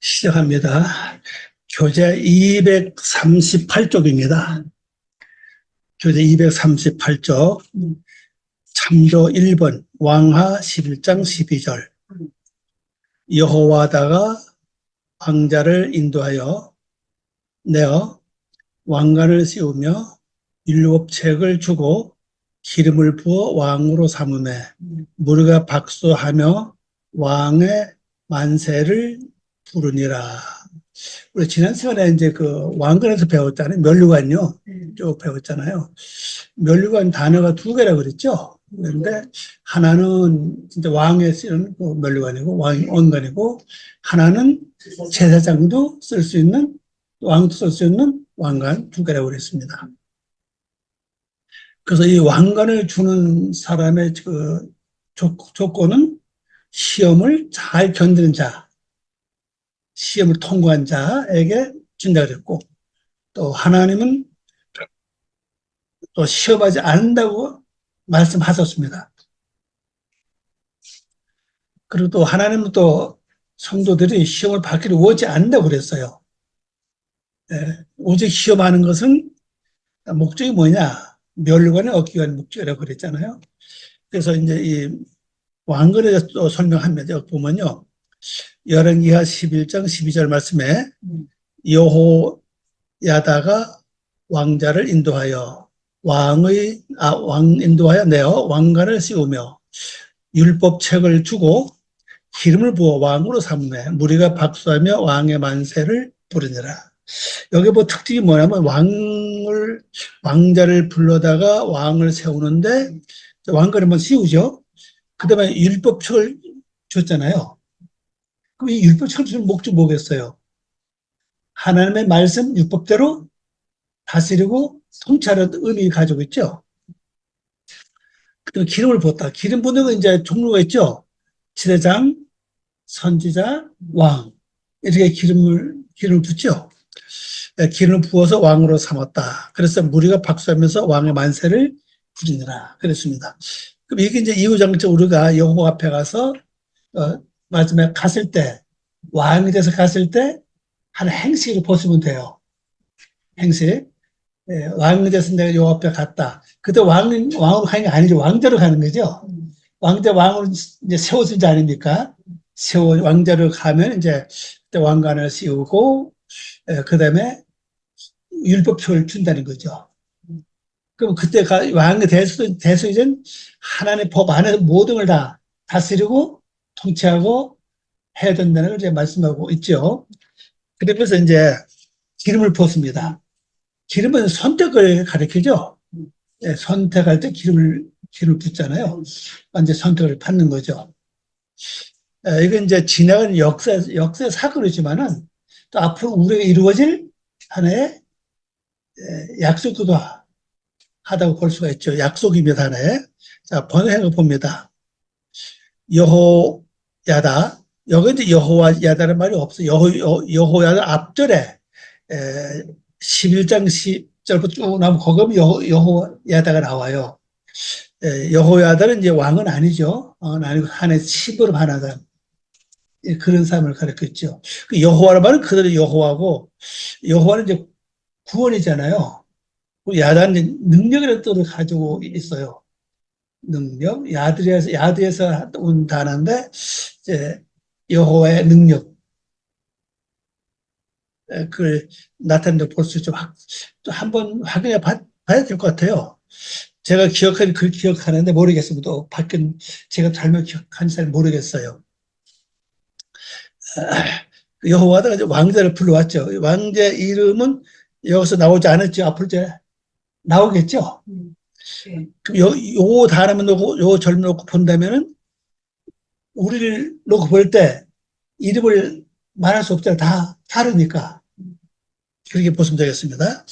시작합니다. 교재 238쪽입니다. 교재 238쪽 참조 1번 왕하 11장 12절 여호와다가 왕자를 인도하여 내어 왕관을 씌우며 율법책을 주고 기름을 부어 왕으로 삼으매 무리가 박수하며 왕의 만세를 부르니라. 우리 지난 시간에 이제 그 왕관에서 배웠잖아요. 면류관요. 쭉 배웠잖아요. 면류관 단어가 두 개라고 그랬죠. 그런데 하나는 진짜 왕에 쓰는 그 면류관이고 왕관이고 하나는 제사장도 쓸 수 있는 왕도 쓸 수 있는 왕관 두 개라고 그랬습니다. 그래서 이 왕관을 주는 사람의 그 조건은 시험을 잘 견디는 자, 시험을 통과한 자에게 준다 그랬고, 또 하나님은 또 시험하지 않는다고 말씀하셨습니다. 그리고 또 하나님은 또 성도들이 시험을 받기를 원치 않는다고 그랬어요. 오직 시험하는 것은 목적이 뭐냐? 멸관을 얻기 위한 목적이라고 그랬잖아요. 그래서 이제 이 왕관에 대해서 또 설명합니다. 보면요. 열왕기하 11장 12절 말씀에 여호야다가 왕자를 인도하여 왕 인도하여 내어 왕관을 씌우며 율법책을 주고 기름을 부어 왕으로 삼매 무리가 박수하며 왕의 만세를 부르니라. 여기 뭐 특징이 뭐냐면 왕자를 불러다가 왕을 세우는데 왕관을 한번 씌우죠. 그 다음에 율법책을 줬잖아요. 그럼 이 율법책을 주는 목적이 뭐겠어요? 하나님의 말씀 율법대로 다스리고 통치하는 의미를 가지고 있죠. 그리고 기름을 부었다. 기름 부는 건 이제 종류가 있죠. 지대장, 선지자, 왕. 이렇게 기름을 붓죠. 기름을 부어서 왕으로 삼았다. 그래서 무리가 박수하면서 왕의 만세를 부리니라. 그랬습니다. 그럼 이게 이제 이후장적 우리가 여호와 앞에 가서, 마지막에 갔을 때, 왕이 돼서 갔을 때, 한 행식을 보시면 돼요. 행식. 왕이 돼서 내가 여호와 앞에 갔다. 그때 왕으로 가는 게 아니죠. 왕자로 가는 거죠. 왕으로 이제 세워진 자 아닙니까? 왕자로 가면 이제 그때 왕관을 씌우고, 그 다음에 율법표를 준다는 거죠. 그럼 그때 왕이 돼서 이제 하나님의 법 안에서 모든 걸 다 다스리고 통치하고 해야 된다는 걸 이제 말씀하고 있죠. 그래서 이제 기름을 부었습니다. 기름은 선택을 가리키죠. 선택할 때 기름을 붓잖아요. 완전 선택을 받는 거죠. 이건 이제 지나간 역사 사건이지만은 또 앞으로 우리가 이루어질 하나의 약속도 하다고 볼 수가 있죠. 약속입니다, 하나의. 자, 번역을 봅니다. 여호야다. 여기 이제 여호와야다는 말이 없어요. 여호야다 앞절에 11장 10절부터 쭉 나오면 거기 여호야다가 나와요. 여호야다는 이제 왕은 아니죠. 아니고 하나의 시부름 하나다. 그런 사람을 가르쳤죠. 그 여호와란 말은 그대로 여호와고, 여호와는 이제 구원이잖아요. 야다는 능력이라는 뜻을 가지고 있어요. 능력, 야드에서 온 단어인데, 이제 여호와의 능력, 그걸 나타낸다고 볼 수 있죠. 한번 확인해 봐야 될 것 같아요. 제가 그걸 기억하는데 모르겠습니다. 제가 잘못 기억하는지 잘 모르겠어요. 여호와가 왕자를 불러왔죠. 왕자의 이름은 여기서 나오지 않았죠. 앞으로 이제 나오겠죠. 그럼 요 단어만 놓고, 요 절만 놓고 본다면은, 우리를 놓고 볼 때, 이름을 말할 수 없잖아요. 다 다르니까. 그렇게 보시면 되겠습니다.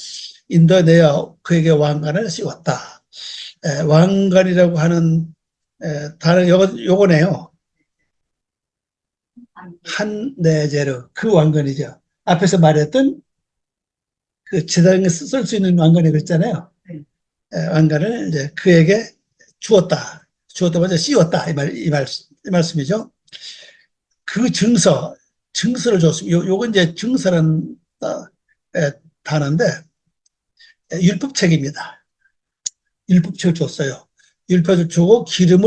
인도내어 그에게 왕관을 씌웠다. 왕관이라고 하는 단어, 요거네요. 한네제르, 그 왕관이죠. 앞에서 말했던 그 제사장에 쓸 수 있는 왕관이 그랬잖아요. 왕관을 이제 그에게 주었다. 먼저 씌웠다. 이 말씀이죠. 그 증서, 증서를 줬습니다. 요건 이제 증서라는 단어인데, 율법책입니다. 율법책을 줬어요. 율법을 주고 기름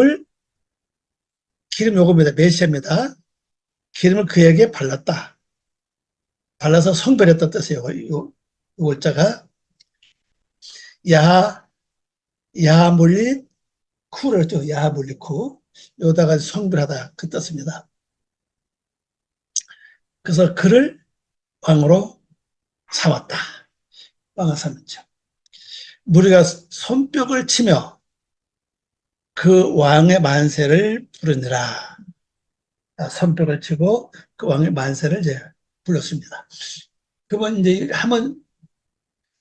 요겁니다. 메시아입니다. 기름을 그에게 발랐다. 발라서 성별했다 뜻이에요. 요 월자가 야물리 쿠를 했죠. 야물리 쿠. 요다가 성별하다 그 뜻입니다. 그래서 그를 왕으로 삼았다. 왕을 삼았죠. 무리가 손뼉을 치며 그 왕의 만세를 부르니라. 손뼉을 치고 그 왕의 만세를 이제 불렀습니다. 그러면 이제 한번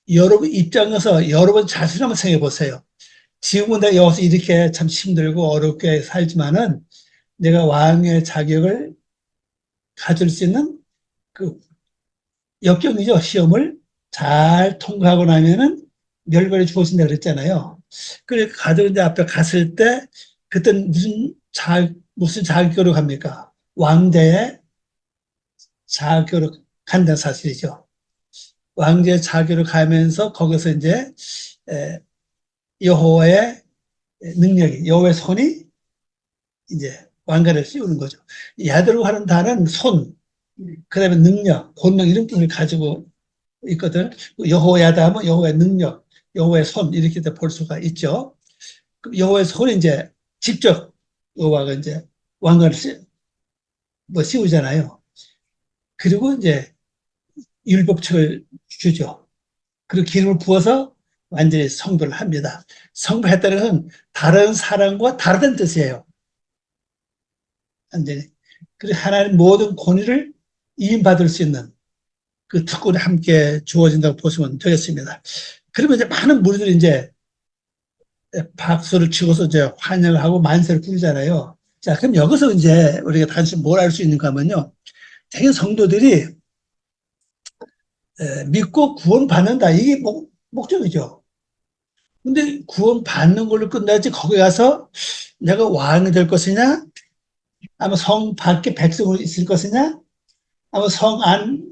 여러분 입장에서 여러분 자신 한번 생각해 보세요. 지금은 내가 여기서 이렇게 참 힘들고 어렵게 살지만은 내가 왕의 자격을 가질 수 있는 그 역경이죠. 시험을 잘 통과하고 나면은 멸관이 주어진다 그랬잖아요. 그래 가족 이제 앞에 갔을 때 그때는 무슨 자격으로 갑니까? 왕대의 자격으로 간다는 사실이죠. 왕제의 자격으로 가면서 거기서 이제 여호와의 능력이 여호와의 손이 이제 왕관을 씌우는 거죠. 야드로 하는 단어는 손, 그다음에 능력, 권능 이런 뜻을 가지고 있거든. 여호야다 하면 여호와의 능력, 여호와의 손 이렇게 볼 수가 있죠. 여호와의 손이 이제 직접 여호와가 이제 왕관을 씌우잖아요. 그리고 이제 율법책을 주죠. 그리고 기름을 부어서 완전히 성도를 합니다. 성도했다는 것은 다른 사람과 다르다는 뜻이에요. 완전히. 그리고 하나님 모든 권위를 이임받을 수 있는 그 특권이 함께 주어진다고 보시면 되겠습니다. 그러면 이제 많은 무리들이 이제 박수를 치고서 이제 환영을 하고 만세를 부르잖아요. 자, 그럼 여기서 이제 우리가 단순히 뭘 알 수 있는가 하면요. 대개 성도들이 믿고 구원받는다. 이게 목적이죠. 근데 구원받는 걸로 끝나지 거기 가서 내가 왕이 될 것이냐? 아마 성 밖에 백성으로 있을 것이냐? 아마 성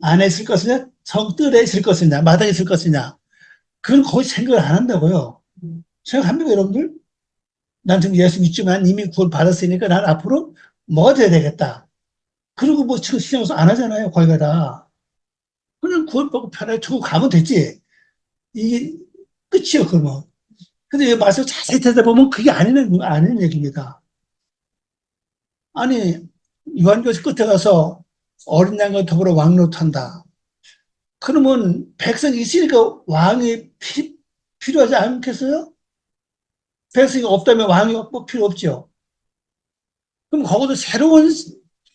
안에 있을 것이냐? 성 뜰에 있을 것이냐? 마당에 있을 것이냐? 그건 거의 생각을 안 한다고요. 생각합니까, 여러분들? 난 지금 예수 믿지만 이미 구원 받았으니까 난 앞으로 뭐가 돼야 되겠다. 그리고 뭐 지금 신앙에서 안 하잖아요, 거기 가다. 그냥 구원받고 편하게 두고 가면 되지. 이게 끝이요, 그러면. 근데 이 말씀 자세히 들여다보면 그게 아닌 얘기입니다. 아니, 요한교시 끝에 가서 어린 양과 더불어 왕노릇한다. 그러면 백성이 있으니까 왕이 필요하지 않겠어요? 백성이 없다면 왕이 필요 없죠. 그럼 거기도 새로운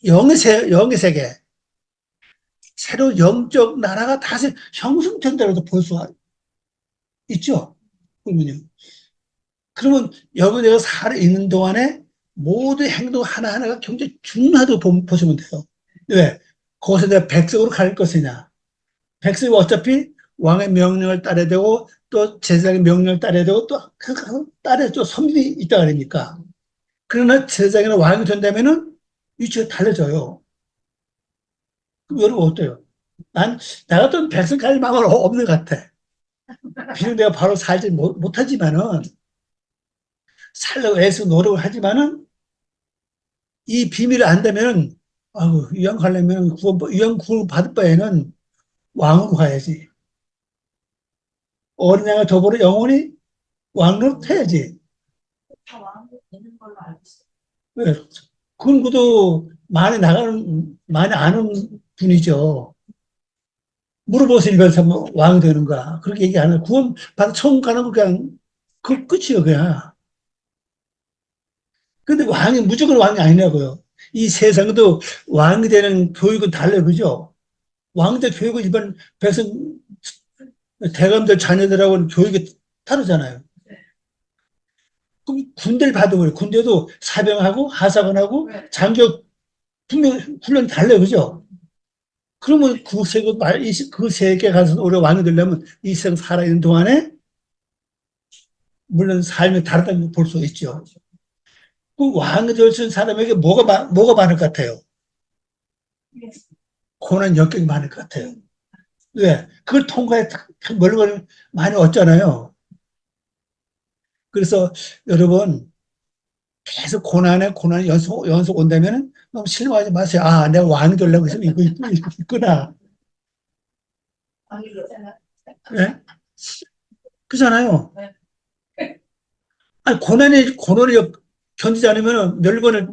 영의 세계, 새로운 영적 나라가 다시 형성된다고 볼 수가 있죠. 그러면요. 그러면 여기 내가 살아있는 동안에 모든 행동 하나하나가 굉장히 중요하다고 보시면 돼요. 왜? 거기서 내가 백성으로 갈 것이냐. 백성이 어차피 왕의 명령을 따라야 되고 또 제사장의 명령을 따라야 되고 또 따라야 또 선민이 있다 그러니까. 그러나 제사장이나 왕이 된다면은 위치가 달라져요. 그럼 여러분 어때요? 나 같은 백성 갈 마음은 없는 것 같아. 비록 내가 바로 살지 못하지만은 살려고 애써 노력을 하지만은 이 비밀을 안다면 아유, 이왕 가려면 이왕 구원 받을 바에는 왕으로 가야지. 어린 양을 더불어 영원히 왕으로 해야지. 다 왕으로 되는 걸로 알고 있어요. 왜? 그건 그도 많이 아는 분이죠. 물어보세요, 일반사 왕 되는가. 그렇게 얘기 안 해요. 구원 받아 처음 가는 거 그냥, 그 끝이요, 그냥. 근데 무조건 왕이 아니라고요. 이 세상도 왕이 되는 교육은 달라요, 그죠? 왕대 교육은 일반 백성, 대감들 자녀들하고는 교육이 다르잖아요. 그럼 군대를 봐도 그래요. 군대도 사병하고 하사관하고 장교 분명 훈련이 달라요, 그죠? 그러면 그 세계 가서 우리 왕이 되려면 이 세상 살아있는 동안에 물론 삶이 다르다는 걸 볼 수 있죠. 그 왕이 될 수 있는 사람에게 뭐가 많을 것 같아요? 고난 역경이 많을 것 같아요. 왜? 그걸 통과해 멀리 많이 얻잖아요. 그래서 여러분 계속 고난이 연속 온다면 너무 실망하지 마세요. 아, 내가 왕이 되려고 해서 이거 있구나. 아니, 그렇잖아. 네? 그잖아요. 네. 아니, 고난을 견디지 않으면 멸관이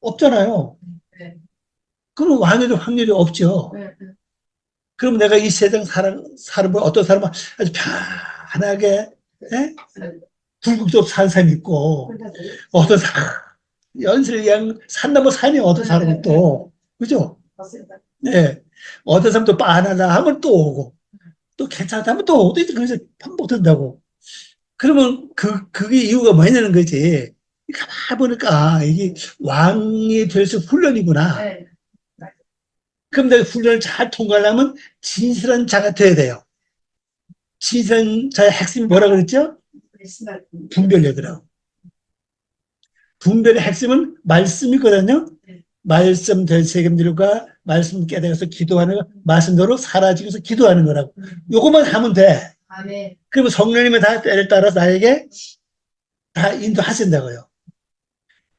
없잖아요. 네. 그럼 왕이 될 확률이 없죠. 네. 그럼 내가 이 세상 사람을 어떤 사람은 아주 편하게, 예? 불국적으로 사는 사람이 있고, 어떤 사람, 연슬 그냥 산 넘어 산이 어떤 사람은 또, 그죠? 맞습니다. 네. 어떤 사람 또 빤하다 하면 또 오고, 또 괜찮다 하면 또 오고, 또 그래서 반복된다고. 그러면 그게 이유가 뭐냐는 거지. 가만 보니까, 아, 이게 왕이 될 수 훈련이구나. 네. 그럼 내가 훈련을 잘 통과하려면 진실한 자가 돼야 돼요. 진실한 자의 핵심이 뭐라 그랬죠? 분별력이라고. 분별의 핵심은 말씀이거든요. 말씀 될 책임들과 말씀 깨달아서 기도하는 거, 말씀대로 살아지면서 기도하는 거라고. 요것만 하면 돼. 아멘. 그러면 성령님의 다 때를 따라서 나에게 다 인도하신다고요.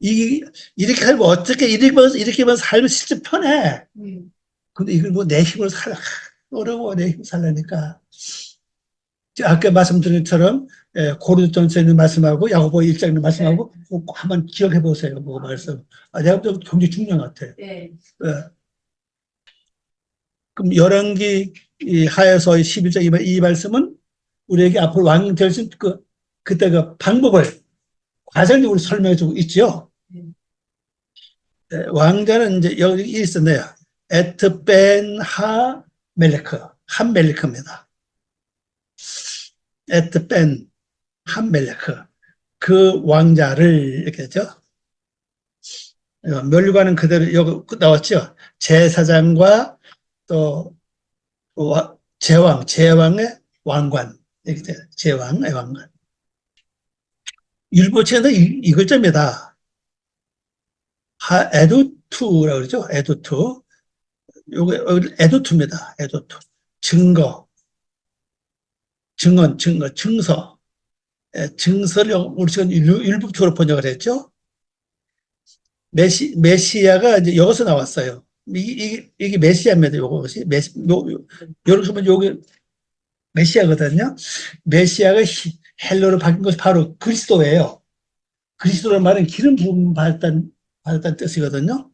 이렇게 살면 어떻게 이렇게만 살면 진짜 편해. 근데 이걸 뭐 내 힘으로 어려워. 내 힘으로 살라니까. 아까 말씀드린 것처럼 고린도전서 있는 말씀하고 야고보 1장 있는 말씀하고 꼭 한번 기억해 보세요. 뭐 말씀. 내가 좀 굉장히 중요한 것 같아요. 네. 그럼 열왕기 하에서 11장 이 말씀은 우리에게 앞으로 왕이 될 수 있는 그때 그 방법을 과정적으로 설명해 주고 있죠. 왕자는 이제 여기 있었네요. 에트벤 한 멜레크입니다. 에트벤 한 멜레크. 그 왕자를 이렇게 했죠. 멸류관은 그대로 여기 나왔죠. 제사장과 또 제왕의 왕관 이렇게 돼요. 제왕의 왕관. 율법책에서 이 글자입니다. 에두투라고 그러죠. 에두투. 요게 에두투입니다. 에두투. 증서. 증서를 우리 지금 율법적으로 번역을 했죠. 메시아가 이제 여기서 나왔어요. 이게 메시아입니다. 요것이 여기서 보면 요게 메시아거든요. 메시아가 헬로로 바뀐 것이 바로 그리스도예요. 그리스도라는 말은 기름 부음 받았다는 뜻이거든요.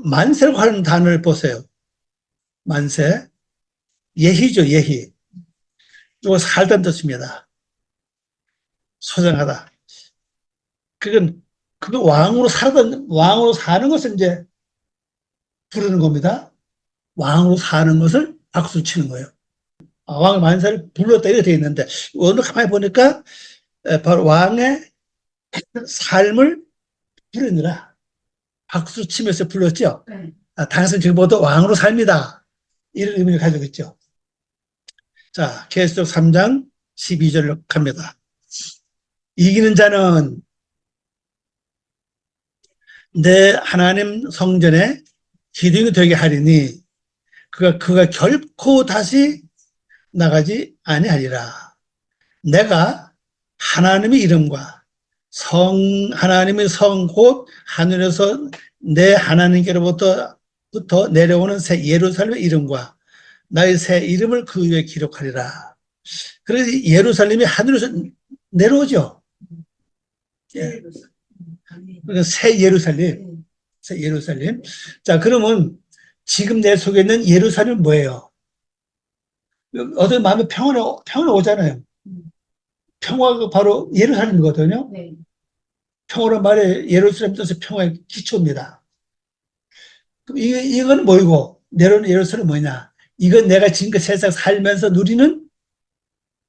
만세라고 하는 단어를 보세요. 만세. 예희죠, 예희. 이거 살다는 뜻입니다. 소장하다. 그건 왕으로 사는 것을 이제 부르는 겁니다. 왕으로 사는 것을 박수 치는 거예요. 왕의 만세를 불렀다 이렇게 되어 있는데, 오늘 가만히 보니까 바로 왕의 삶을 부르느라 박수 치면서 불렀죠. 당신 지금부터 왕으로 삽니다. 이런 의미를 가지고 있죠. 자, 계시록 3장 12절로 갑니다. 이기는 자는 내 하나님 성전에 기둥이 되게 하리니 그가 결코 다시 나가지 아니하리라. 내가 하나님의 이름과 하나님의 성 곧 하늘에서 내 하나님께로부터 내려오는 새 예루살렘의 이름과 나의 새 이름을 그 위에 기록하리라. 그래서 예루살렘이 하늘에서 내려오죠. 예. 그러니까 새 예루살렘. 자, 그러면 지금 내 속에 있는 예루살렘은 뭐예요? 어떤 마음에 평안이 오잖아요. 평화가 바로 예루살렘이거든요. 네. 평화란 말에 예루살렘 뜻은 평화의 기초입니다. 그럼 이건 뭐이고 내려오는 예루살렘은 뭐냐? 이건 내가 지금까지 세상 살면서 누리는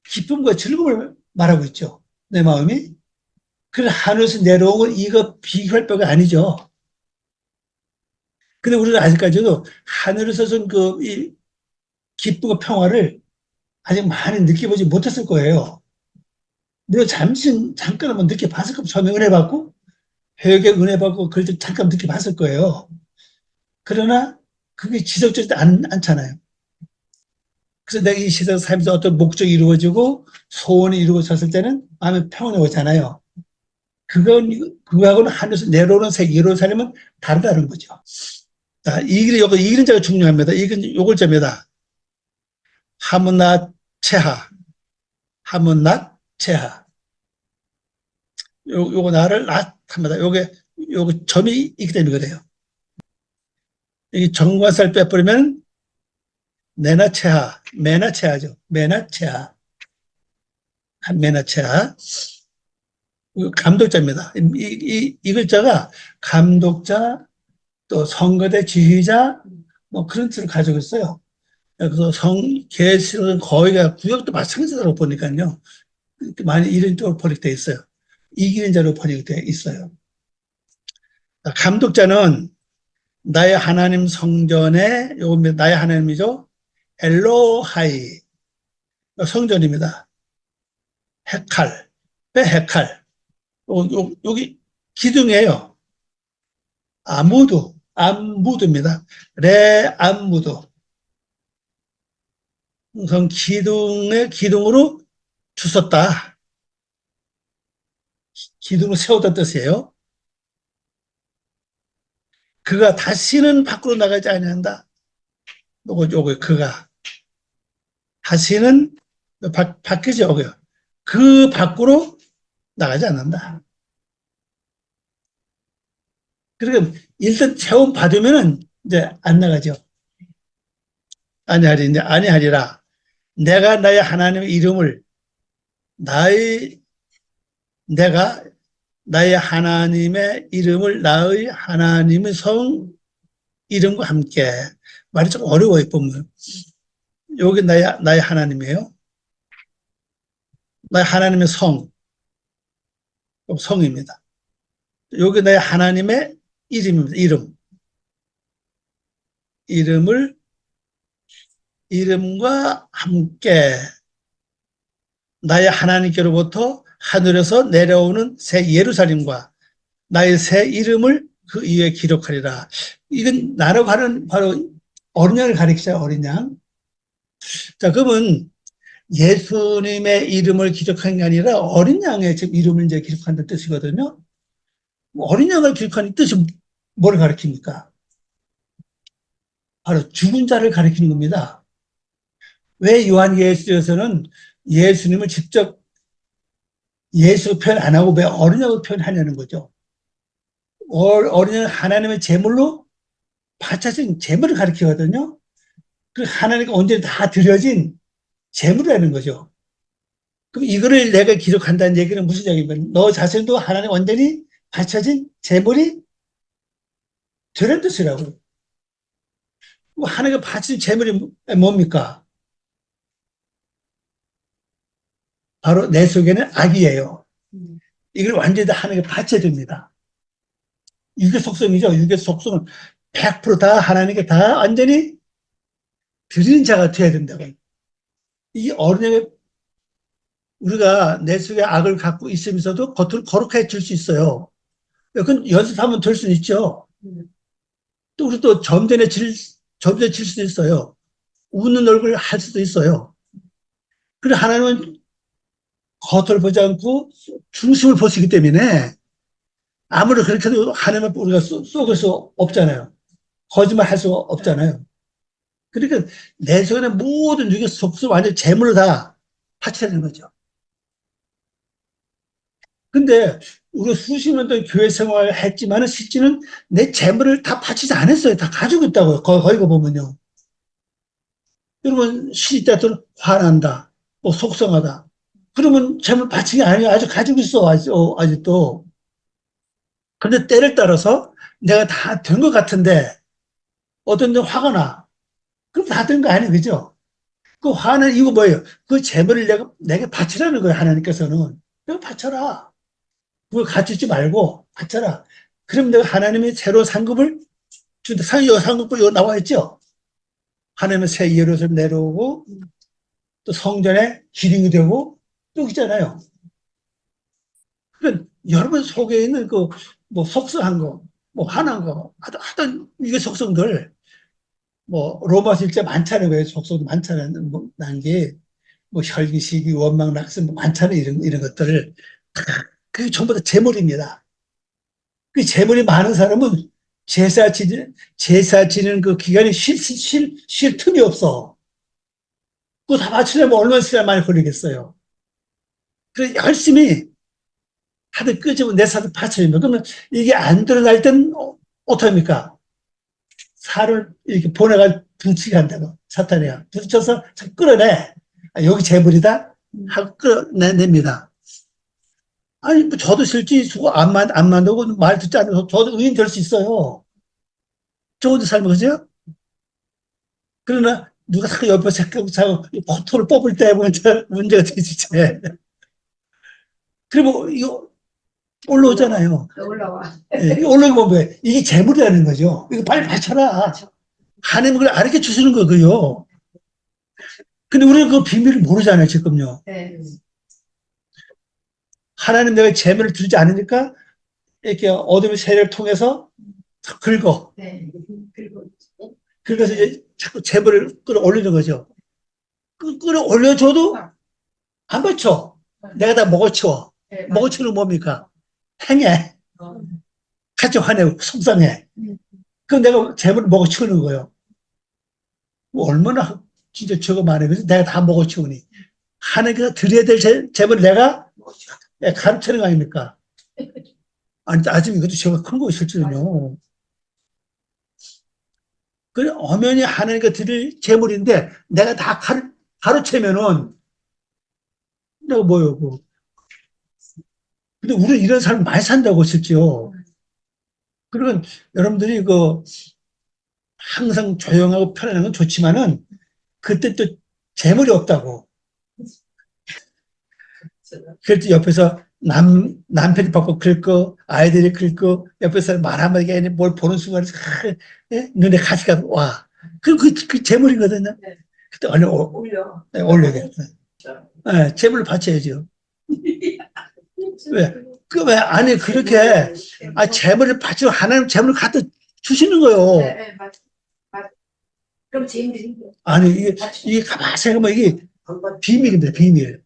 기쁨과 즐거움을 말하고 있죠. 내 마음이. 그 하늘에서 내려온 건 이거 비교할 바가 아니죠. 근데 우리는 아직까지도 하늘에서 이 기쁨과 평화를 아직 많이 느껴보지 못했을 거예요. 물론 잠깐 한번 느껴봤을 겁니다. 처음에 은혜 받고. 회복의 은혜 받고 그걸 좀 잠깐 느껴봤을 거예요. 그러나 그게 지속적이지 않잖아요. 그래서 내가 이 세상 살면서 어떤 목적이 이루어지고 소원이 이루어졌을 때는 마음에 평온이 오잖아요. 그거하고는 하늘에서 내려오는 새 예루살렘은 다르다는 거죠. 자, 이 글자가 중요합니다. 요 글자입니다. 하문나 체하. 하문나 체하. 요거 나를 낫합니다. 요게 점이 있기 때문에 그래요. 이 정관살 빼버리면 내나 체하, 메나 체하죠. 메나 체하. 메나 체하. 감독자입니다. 이 글자가 감독자, 또 선거대 지휘자, 뭐 그런 뜻을 가지고 있어요. 그래서 계시록은 거의가 구역도 마찬가지라고 보니까요. 많이 이런 쪽으로 번역되어 있어요. 이기는 자로 번역되어 있어요. 감독자는 나의 하나님 성전에, 요겁니다. 나의 하나님이죠. 엘로하이. 성전입니다. 헤칼. 헤칼. 여기 기둥이에요. 암무드입니다. 암무드. 우선 기둥으로 주섰다. 기둥을 세웠다는 뜻이에요. 그가 다시는 밖으로 나가지 아니한다. 요거 그가 다시는 바뀌죠. 요거요. 그 밖으로 나가지 않는다. 그러니까 일단 체험 받으면은 이제 안 나가죠. 아니하리라. 내가 나의 하나님의 이름을 내가 나의 하나님의 이름을 나의 하나님의 성 이름과 함께. 말이 좀 어려워요, 보면. 여기 나의 하나님이에요. 나의 하나님의 성입니다. 여기 나의 하나님의 이름입니다. 이름과 함께 나의 하나님께로부터 하늘에서 내려오는 새 예루살렘과 나의 새 이름을 그 위에 기록하리라. 이건 나라고 하는 바로 어린 양을 가리키죠. 어린 양. 자, 그러면 예수님의 이름을 기록한 게 아니라 어린 양의 지금 이름을 이제 기록한다는 뜻이거든요. 어린 양을 기록하는 뜻이 뭘 가리킵니까? 바로 죽은 자를 가리키는 겁니다. 왜 요한계시록에서는 예수님을 직접 예수 표현 안 하고 왜 어린 양으로 표현하냐는 거죠. 어린 양 하나님의 제물로 바쳐진 제물을 가리키거든요. 그 하나님께 언제나 다 드려진 제물이라는 거죠. 그럼 이거를 내가 기록한다는 얘기는 무슨 얘기입니까? 너 자신도 하나님 완전히 바쳐진 제물이 되는 뜻이라고. 하나님께 바쳐진 제물이 뭡니까? 바로 내 속에는 악이에요. 이걸 완전히 다 하나님께 바쳐야 됩니다. 육의 속성이죠. 육의 속성은 100%다 하나님께 다 완전히 드리는 자가 되어야 된다고. 이 어린애가 우리가 내 속에 악을 갖고 있으면서도 겉으로 거룩해질 수 있어요. 그건 연습하면 될 수 있죠. 또 우리 또 점잖해질 수도 있어요. 웃는 얼굴 할 수도 있어요. 그리고 하나님은 겉을 보지 않고 중심을 보시기 때문에 아무리 그렇게 해도 하나님을 우리가 속을 수 없잖아요. 거짓말 할 수 없잖아요. 그러니까 내 속에 모든 육의 속수 완전 재물을 다 바쳐야 되는 거죠. 근데 우리 수십 년 동안 교회 생활을 했지만 실제는 내 재물을 다 바치지 않았어요. 다 가지고 있다고요. 거기가 보면요. 여러분 시집 때도 화난다. 뭐 속상하다. 그러면 재물 바치기 아니에요. 아직 가지고 있어. 아직도. 근데 때를 따라서 내가 다 된 것 같은데 어떤 데 화가 나. 그럼 다 된 거 아니에요. 그죠? 그 화는 이거 뭐예요? 그 재물을 내게 바치라는 거예요. 하나님께서는. 내가 바쳐라. 그걸 갖추지 말고 바쳐라. 그럼 내가 하나님의 새로운 상급을 준다. 상급을 이거 나와 있죠? 하나님의 새 예루살렘 내려오고 또 성전에 기둥이 되고 또 있잖아요. 그러니까 여러분 속에 있는 뭐 속성한 거, 뭐 화난 거, 하던 이게 속성들, 뭐 로마 실제 많잖아요. 왜 속성도 많잖아요. 뭐, 난게, 뭐 혈기, 시기, 원망, 낙선 뭐 많잖아요. 이런 것들을. 그게 전부 다 재물입니다. 그 재물이 많은 사람은 제사 지내는 그 기간에 쉴 틈이 없어. 그거 다 맞추려면 얼마나 시간 많이 걸리겠어요. 그래, 열심히 하든 끄집어 내 살을 받쳐주면 그러면 이게 안 드러날 땐 어떡합니까? 살을 이렇게 보내가 분치게 한다고 사탄이야. 부딪혀서 끌어내. 아, 여기 재물이다 하고 끌어냅니다. 아니 뭐 저도 실제 수고 안 만들고 말 듣지 않아서 저도 의인 될 수 있어요. 좋은 삶을 그죠? 그러나 누가 자꾸 옆에서 자꾸 포토를 뽑을 때 문제가 되지. 그리고 이거 올라오잖아요. 올라와. 예, 이거 올라오면 왜? 이게 재물이라는 거죠. 이거 빨리 받쳐라. 하나님 그걸 알게 주시는 거고요. 근데 우리는 그 비밀을 모르잖아요, 지금요. 네. 하나님 내가 재물을 주지 않으니까 이렇게 어둠의 세력을 통해서 긁어. 네. 그리고 긁어서 이제 자꾸 재물을 끌어올리는 거죠. 끌어올려줘도 안 받쳐. 내가 다 먹어치워. 네, 먹어치우는 뭡니까? 행해. 어. 같이 화내고 속상해. 그럼 내가 재물을 먹어치우는 거예요. 뭐 얼마나 진짜 저거 많아요. 그래서 내가 다 먹어치우니. 하나님께서 드려야 될 재물을 내가 가르치는 거 아닙니까? 아니, 따지면 이것도 제가 큰 거 실제로요. 그 엄연히 하나님께 드릴 재물인데 내가 다 가르치면은 내가 뭐요? 뭐. 근데 우리는 이런 삶을 많이 산다고 실제요. 그러면 여러분들이 그 항상 조용하고 편안한 건 좋지만은 그때 또 재물이 없다고. 그래서 옆에서 남편이 받고 긁고 아이들이 긁고 옆에서 말 한마디가 아니라 뭘 보는 순간에 눈에 가시가 와. 그 재물이거든요. 네. 그때 얼른 올려. 올려야 돼. 네, 재물을 바쳐야죠. 왜? 아니, 그렇게, 재물을 바치고 하나님 재물을 갖다 주시는 거예요. 네, 네, 맞. 그럼 재물이 아니, 이게 가만히 생각하면 이게 비밀입니다, 비밀.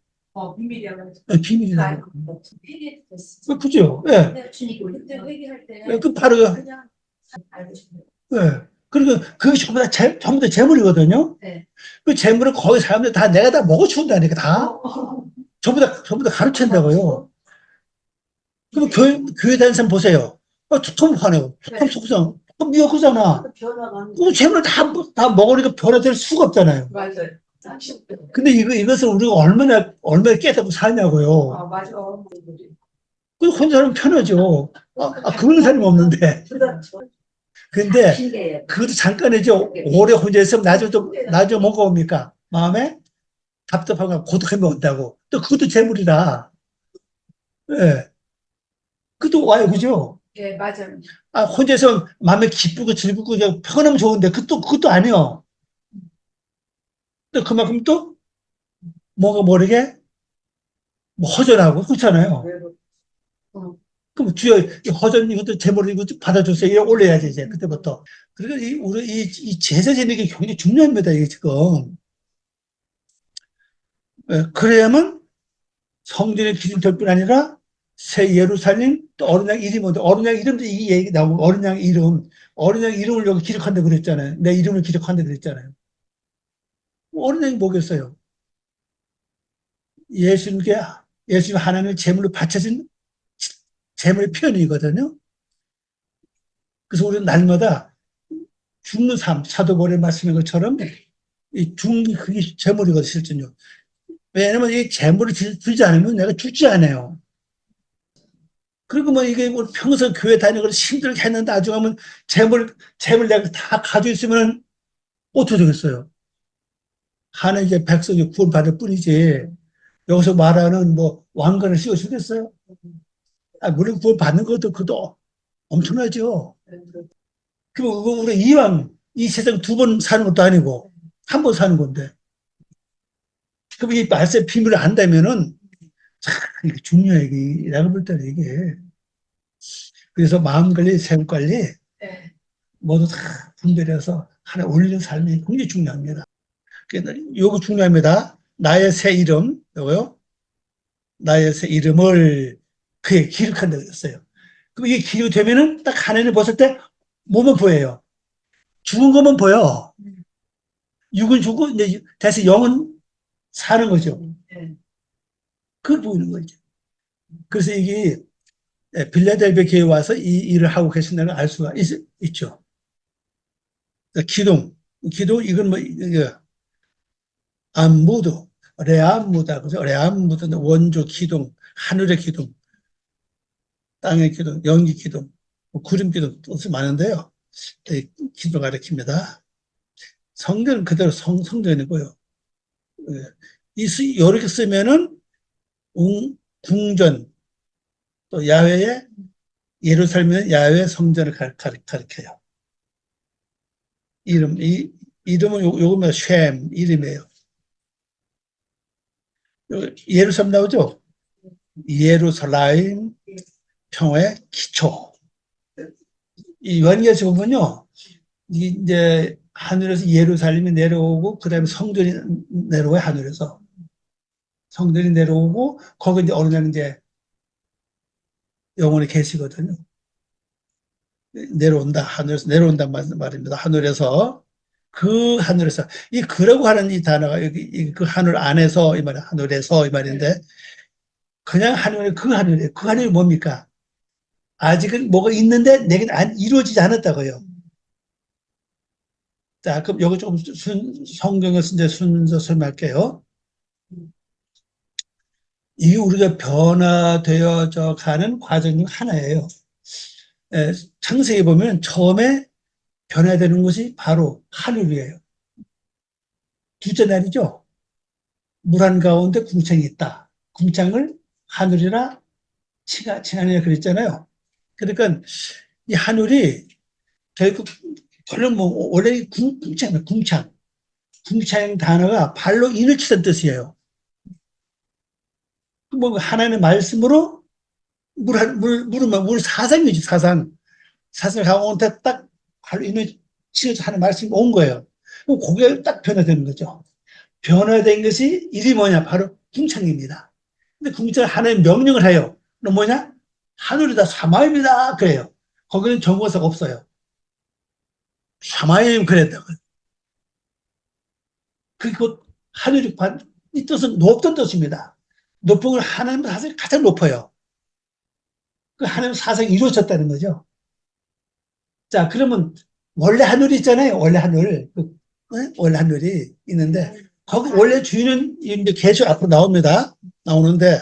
비밀이야. 네, 비밀이라는 거. 회개됐어. 그죠? 예. 그때 회개할 때 예, 그 바로, 그냥 알고 싶어요. 예. 그리고 그게 전부 다 재물이거든요. 네. 그 재물을 거기 사람들 다 내가 다 먹어치운다니까, 다. 전부 다 가르친다고요. 그럼 교회 다니는 사람 보세요. 두통 화내요. 두통 속상. 미역하잖아. 그 재물을 다 먹으니까 변화될 수가 없잖아요. 맞아요. 근데 이것을 우리가 얼마나 깨닫고 사냐고요. 맞아. 그 혼자는 편하죠. 그런 사람이 없는데. 근데 그것도 잠깐이죠. 오래 혼자 있으면 나중에 뭐가 옵니까? 마음에 답답하고 고독함이 온다고. 또 그것도 재물이다. 예. 그것도 와요, 그죠? 예, 맞아요. 혼자서 마음에 기쁘고 즐겁고 그냥 편하면 좋은데 그것도 아니요. 또 그만큼 또 뭐가 모르게 뭐 허전하고 그렇잖아요. 그럼 주여 이 허전 이것도 재물을 이거 좀 받아주세요. 이래 올려야지 이제 그때부터. 그러니까 우리 이 제사 지내는 게 굉장히 중요합니다. 이게 지금. 예, 그래야만 성전의 기준될 뿐 아니라 새 예루살렘 또 어린 양 이름이 뭔데 어린 양 이름도 이 얘기 나오고 어린 양 이름을 여기 기록한다 그랬잖아요. 내 이름을 기록한다 그랬잖아요. 어린 양이 뭐겠어요? 예수님 하나님의 제물로 바쳐진 제물의 표현이거든요. 그래서 우리는 날마다 죽는 삶, 사도 바울의 말씀인 것처럼 이 죽는 그게 제물이거든요, 실제요. 왜냐면 이 제물을 들지 않으면 내가 죽지 않아요. 그리고 뭐 이게 뭐 평생 교회 다니고 힘들게 했는데 나중에 하면 재물 내가 다 가지고 있으면 어떻게 되겠어요? 하는 이제 백성이 구원받을 뿐이지. 여기서 말하는 뭐 왕관을 씌워주겠어요? 물론 구원받는 그것도 엄청나죠. 그리고 우리 이왕 이 세상 두 번 사는 것도 아니고 한 번 사는 건데. 그럼 이 말세 비밀을 안다면은 참 이게 중요해. 내가 볼 때는 이게. 그래서 마음 관리, 생각 관리 네. 모두 다 분별해서 하나 올리는 삶이 굉장히 중요합니다. 요거 중요합니다. 나의 새 이름, 요거요. 나의 새 이름을 그에 기록한다고 했어요. 그럼 이게 기록되면은 딱 하나님 봤을 때 뭐만 보여요? 죽은 것만 보여. 육은 죽고 이제 다시 영은 사는 거죠. 네. 그걸 보이는 거죠. 그래서 이게 빌라델비아 교회에 와서 이 일을 하고 계신다는 걸 알 수가 있죠. 기동 이건 뭐 안무도 레안무다 그죠? 레안무도 원조 기둥, 하늘의 기둥, 땅의 기둥, 연기 기둥, 뭐 구름 기둥 뜻이 많은데요. 기둥 가리킵니다. 성경은 그대로 성전이고요. 이렇게 쓰면은 궁전 또 야훼의 예루살렘의 야훼 성전을 가리켜요. 이름은 요거면 쉔 이름이에요. 예루살렘 나오죠? 예루살렘 평화의 기초. 이 원계에서 보면요, 이제 하늘에서 예루살렘이 내려오고 그다음에 성전이 내려와요. 하늘에서 성전이 내려오고 거기 이제 어느 날 이제 영혼이 계시거든요. 내려온다. 하늘에서 내려온단 말입니다. 하늘에서 그 하늘에서 이 그라고 하는 이 단어가 여기 그 하늘 안에서 이 말이 하늘에서 이 말인데 그냥 하늘에 그 하늘에 그 하늘이 뭡니까? 아직은 뭐가 있는데 내게는 이루어지지 않았다고요. 자, 그럼 여기 조금 성경을 이제 순서 설명할게요. 이게 우리가 변화되어져 가는 과정 중 하나예요. 창세기 보면 처음에 변화되는 것이 바로 하늘이에요. 둘째 날이죠. 물 한가운데 궁창이 있다. 궁창을 하늘이라 칭하느냐 그랬잖아요. 그러니까 이 하늘이 결국 별로 뭐 원래 궁창. 궁창 단어가 발로 인을 치는 뜻이에요. 뭐 하나님의 말씀으로 물 사상이지 사상 가운데 딱 발로 인을 치면서 하는 말씀이 온 거예요. 그럼 그게 딱 변화되는 거죠. 변화된 것이 이름이 뭐냐? 바로 궁창입니다. 근데 궁창은 하나의 명령을 해요. 너 뭐냐? 하늘이다, 사마입니다. 그래요. 거기는 정거사가 없어요. 사마임 그랬다고. 그리고 하늘이 이 뜻은 높던 뜻입니다. 높은 걸 하나님 사상이 가장 높아요. 그 하나님 사상이 이루어졌다는 거죠. 자, 그러면 원래 하늘이 있잖아요. 원래 하늘. 원래 하늘이 있는데 거기 원래 주인은 이제 계속 앞으로 나옵니다. 나오는데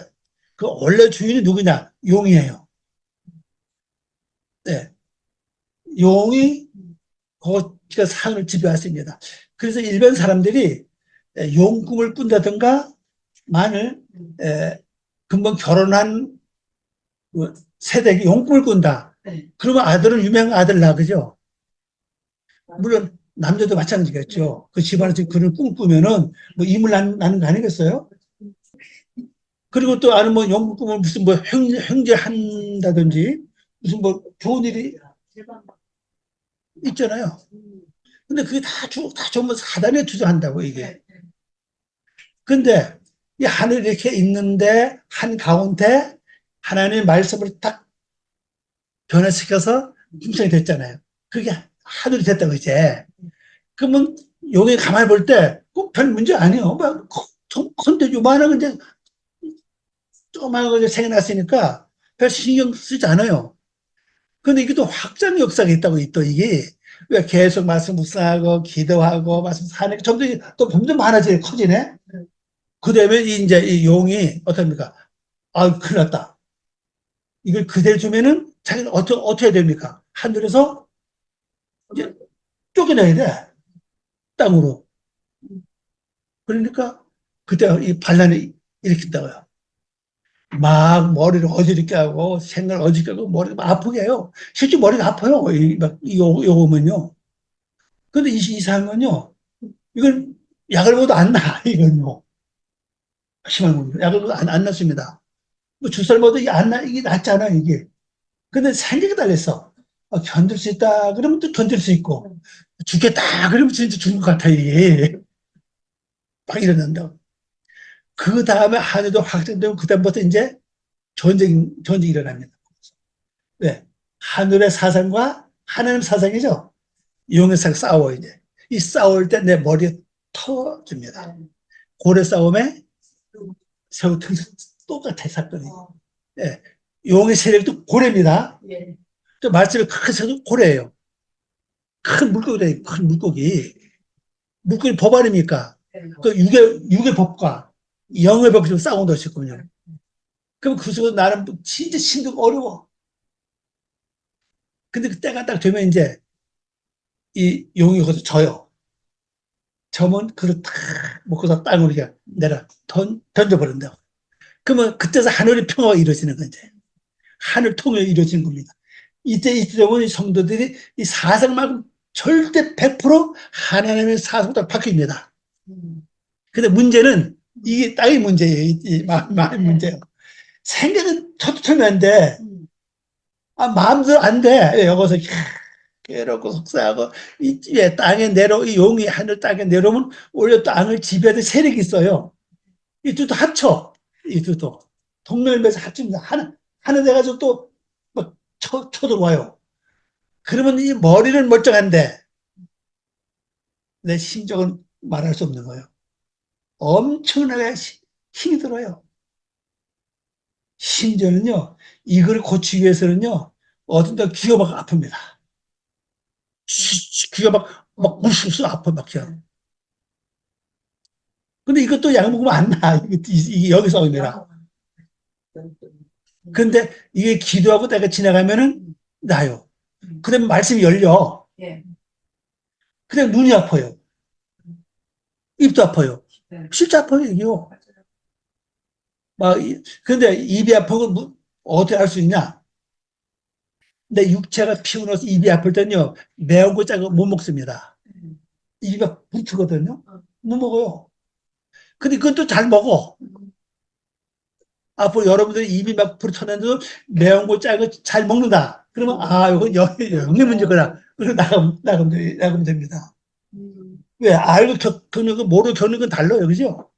그 원래 주인이 누구냐? 용이에요. 네. 용이 그 상을 지배했습니다. 그래서 일반 사람들이 용 꿈을 꾼다든가 만일 금방 결혼한 세대가 용 꿈을 꾼다. 그러면 아들은 유명한 아들 낳아, 그죠? 물론 남자도 마찬가지겠죠. 그 집안에서 그런 꿈 꾸면은 뭐 임을 낳는 거 아니겠어요? 그리고 또 아는 뭐 용 꿈을 무슨 뭐 형제 한다든지 무슨 뭐 좋은 일이 있잖아요. 근데 그게 다 전부 사단에 투자한다고, 이게. 근데 이 하늘이 이렇게 있는데 한가운데 하나님의 말씀을 딱 변화시켜서 중성이 됐잖아요. 그게 하늘이 됐다고, 이제. 그러면 여기 가만히 볼 때 꼭 별 문제 아니에요. 막 근데 요만한 이제 조그마한 거 생겨났으니까 별 신경 쓰지 않아요. 근데 이게 또 확장 역사가 있다고, 또 이게. 왜 계속 말씀 묵상하고 기도하고 말씀 사니까 점점 많아지네, 커지네. 그 다음에 이제 이 용이 어떻습니까? 아, 큰일 났다. 이걸 그대로 주면은 자기는 어떻게 해야 됩니까? 하늘에서 이제 쫓겨나야 돼. 땅으로. 그러니까 그때 이 반란을 일으킨다고요. 막 머리를 어지럽게 하고 생각을 어지럽게 하고 머리가 막 아프게 해요. 실제 머리가 아파요. 요거면요. 근데 이상한 건요. 이건 약을 먹어도 안 나, 이건요. 심한 겁니다. 약을 먹어도 안 났습니다. 뭐 주사를 먹어도 이게 낫잖아, 이게. 근데 생각이 달렸어. 견딜 수 있다 그러면 또 견딜 수 있고, 죽겠다 그러면 진짜 죽을 것 같아 이게. 막 이러는다. 그 다음에 한해도 확정되면 그 다음부터 이제 전쟁이 일어납니다. 왜? 하늘의 사상과 하나님 사상이죠. 용의 사상 싸워 이제. 이 싸울 때 내 머리에 터집니다. 고래 싸움에 새우 등 똑같아 사건이. 예. 용의 세력도 고래입니다. 예. 또 말씀이 크게 써도 고래예요. 큰 물고기다, 큰 물고기. 물고기 법 아닙니까? 그 육의 법과 영의 법이 좀 싸운 것이군요. 그럼 그 속에서 나는 진짜 힘들고 어려워. 근데 그 때가 딱 되면 이제 이 용이 거기서 져요. 저면 그걸 탁 먹고서 땅으로 이렇게 던져버린다. 그러면 그때서 하늘의 평화가 이루어지는 거죠. 하늘 통일이 이루어지는 겁니다. 이때 되면 성도들이 이 사상만큼 절대 100% 하나님의 사상으로 바뀝니다. 근데 문제는 이게 땅의 문제예요. 이 마음의 문제예요. 생각은 터득하면 안 돼. 마음대로 안 돼. 여기서 괴롭고 속상하고 이 땅에 이 용이 하늘 땅에 내려오면 오히려 땅을 지배하는 세력이 있어요. 이 두도 합쳐. 이 두도 동멸면서 합칩니다. 하나 돼가지고 또 막 쳐들어와요. 그러면 이 머리는 멀쩡한데 내 심정은 말할 수 없는 거예요. 엄청나게 힘이 들어요. 심지어는요, 이걸 고치기 위해서는요, 어떤 데 귀가 막 아픕니다. 귀가 막 우수수 아파, 막 그냥. 근데 이것도 약 먹으면 안 나. 이게 여기서 오느라. 근데 이게 기도하고 내가 지나가면은 나요. 그 다음에 말씀이 열려. 그다음에 눈이 아파요. 입도 아파요. 실제 아파요, 이게요. 근데 입이 아픈 건 어떻게 알 수 있냐? 내 육체가 피곤해서 입이 아플 때는요, 매운 거 짠 거 못 먹습니다. 입이 붙거든요. 못 먹어요. 근데 그것도 잘 먹어. 앞으로 여러분들이 입이 막 불타는데도 매운 거 짠 거 잘 먹는다. 그러면, 이건 영의 문제구나. 그래서 나가면 됩니다. 왜? 알고 겪는 거, 모르고 겪는 건 달라요. 그죠?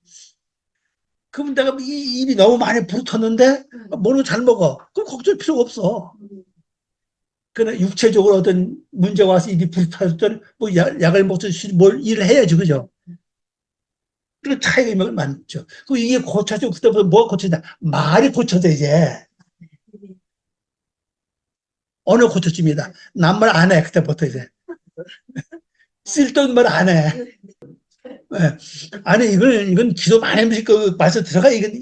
그럼 내가 이 입이 너무 많이 불탔는데, 모르고 잘 먹어. 그럼 걱정할 필요가 없어. 그러나 육체적으로 어떤 문제가 와서 입이 불탔을 때는 뭐 약을 먹든지 뭘 일을 해야지, 그죠? 그런 차이가 많죠. 그 이게 고쳐져, 그때부터 뭐가 고쳐진다? 말이 고쳐져, 이제. 언어 고쳐집니다. 난 말 안 해, 그때부터 이제. 쓸데없는 말 안 해. 네. 아니, 이건 기도 많이 하면서 그 말씀 들어가, 이건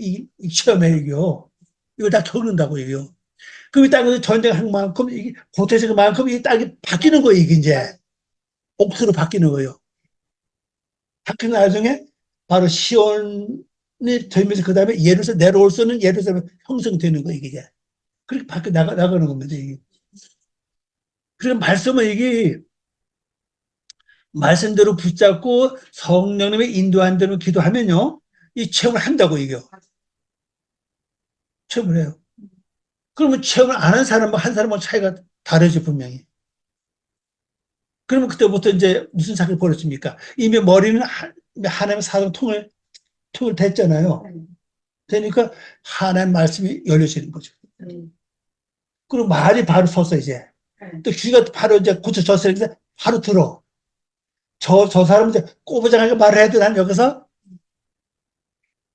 시험이에요, 이거. 이거 다 겪는다고, 이거. 그럼 이 땅에서 전쟁한 만큼, 이게 고쳐진 만큼 이 땅이 바뀌는 거예요, 이게 이제. 옥수로 바뀌는 거예요. 바뀌는 나중에 바로 시온이 되면서 그 다음에 내려올 수 있는 예루살렘 형성되는 거예요, 이게. 그렇게 바뀌어 나가는 겁니다, 이게. 그러니까 말씀은 이게 말씀대로 붙잡고 성령님의 인도한 대로 기도하면요, 이 체험을 한다고, 이게. 체험을 해요. 그러면 체험을 안 한 사람과 한 사람은 차이가 다르죠, 분명히. 그러면 그때부터 이제 무슨 사건이 벌어집니까? 이미 머리는 하나님의 사정 통을 됐잖아요. 되니까 하나님 말씀이 열려지는 거죠. 그리고 말이 바로 섰어, 이제. 또 귀가 바로 이제 고쳐졌으니까 바로 들어. 저 사람은 이제 꼬부장하게 말을 해도 난 여기서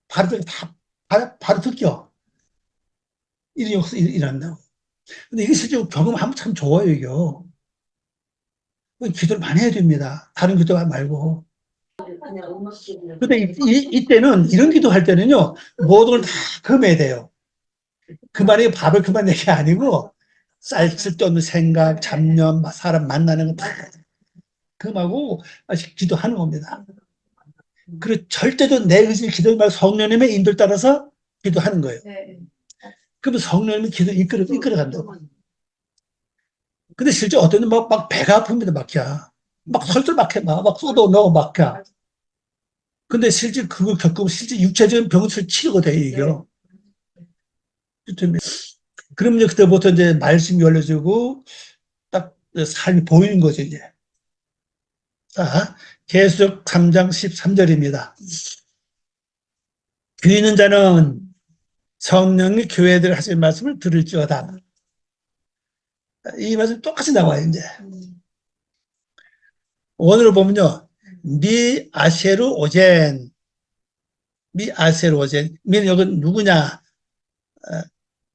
바로 듣겨. 이런 역사 일어난다고. 근데 이게 실제로 경험하면 참 좋아요, 이거. 기도를 많이 해야 됩니다. 다른 기도 말고. 근데 이때는, 이런 기도 할 때는요, 모든 걸 다 금해야 돼요. 그만이 밥을 그만 내게 아니고, 쓸데없는 생각, 잡념, 사람 만나는 거 다 금하고 기도하는 겁니다. 그리고 절대로 내 의지를 기도하지 말고 성령님의 인도를 따라서 기도하는 거예요. 그러면 성령님이 기도를 이끌어간다고. 근데 실제 어떤 막 배가 아픕니다, 막야. 막 설득 막 해, 막 쏟아 넣어, 막야. 근데 실제 그걸 겪으면 실제 육체적인 병을 치료가 돼요, 이게. 그러면 그때부터 이제 말씀이 열려지고 딱 삶이 보이는 거죠, 이제. 자, 계시록 3장 13절입니다. 귀 있는 자는 성령이 교회들 하신 말씀을 들을지어다. 이 말씀 똑같이 나와요, 이제. 오늘 보면요. 미 아세르 오젠. 미 아세르 오젠. 미는 여기 누구냐?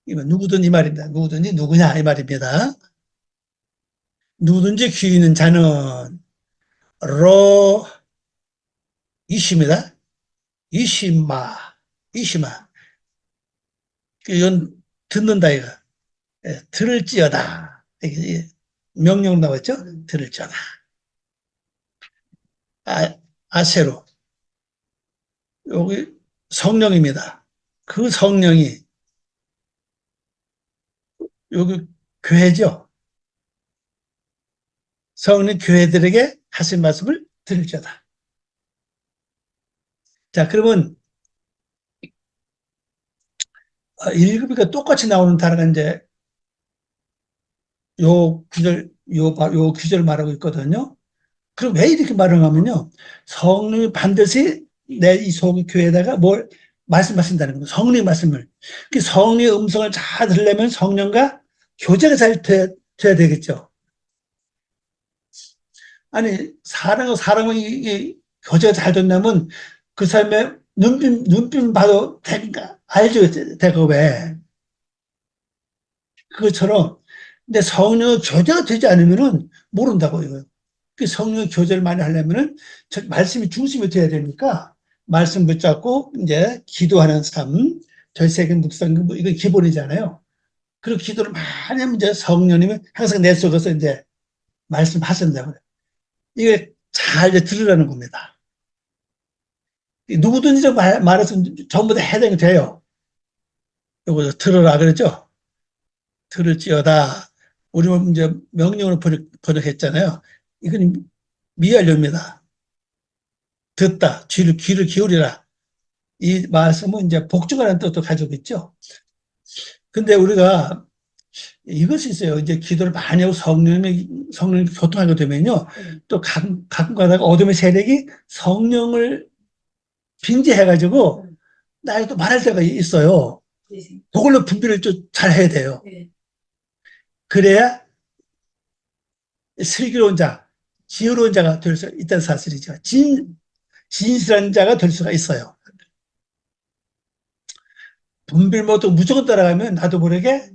누구든 이 말입니다. 누구든지 누구냐 이 말입니다. 누구든지 귀 있는 자는 로 이십니다. 이시마. 이건 듣는다 이거. 들을지어다. 명령 나왔죠? 들을지어다. 아세로. 여기 성령입니다. 그 성령이 여기 교회죠. 성령 교회들에게 하신 말씀을 들을지어다. 자, 그러면 읽으니까 똑같이 나오는 단어가 이제 요 구절 말하고 있거든요. 그럼 왜 이렇게 말을 하면요. 성령이 반드시 내 이 속 교회에다가 뭘 말씀하신다는 겁니다. 성령의 말씀을. 그 성령의 음성을 잘 들으려면 성령과 교제가 잘 돼야 되겠죠. 아니, 사람이 교제가 잘 된다면 그 사람의 눈빛 봐도 되니까 알죠. 대가 왜. 그것처럼 근데 성령의 교제가 되지 않으면은 모른다고 이거요. 그 성령의 교제를 많이 하려면은 말씀이 중심이 돼야 되니까 말씀 붙잡고 이제 기도하는 삶, 절세기 묵상 뭐 이거 기본이잖아요. 그리고 기도를 많이 하면 이제 성령님이 항상 내 속에서 이제 말씀하신다고 그래요. 이게 잘 이제 들으라는 겁니다. 누구든지 말해서 전부 다 해당이 돼요. 요거 들으라 그랬죠? 들을지어다. 우리는 이제 명령으로 번역했잖아요. 이건 미완료입니다. 듣다, 귀를 기울이라. 이 말씀은 이제 복종하는 뜻도 가지고 있죠. 근데 우리가 이것이 있어요. 이제 기도를 많이 하고 성령이 교통하게 되면요. 또 가끔 가다가 어둠의 세력이 성령을 빙자해가지고 나에게 또 말할 때가 있어요. 그걸로 분별을 좀 잘 해야 돼요. 그래야 슬기로운 자, 지혜로운 자가 될 수 있다는 사실이죠. 진실한 자가 될 수가 있어요. 분별 못하고 무조건 따라가면 나도 모르게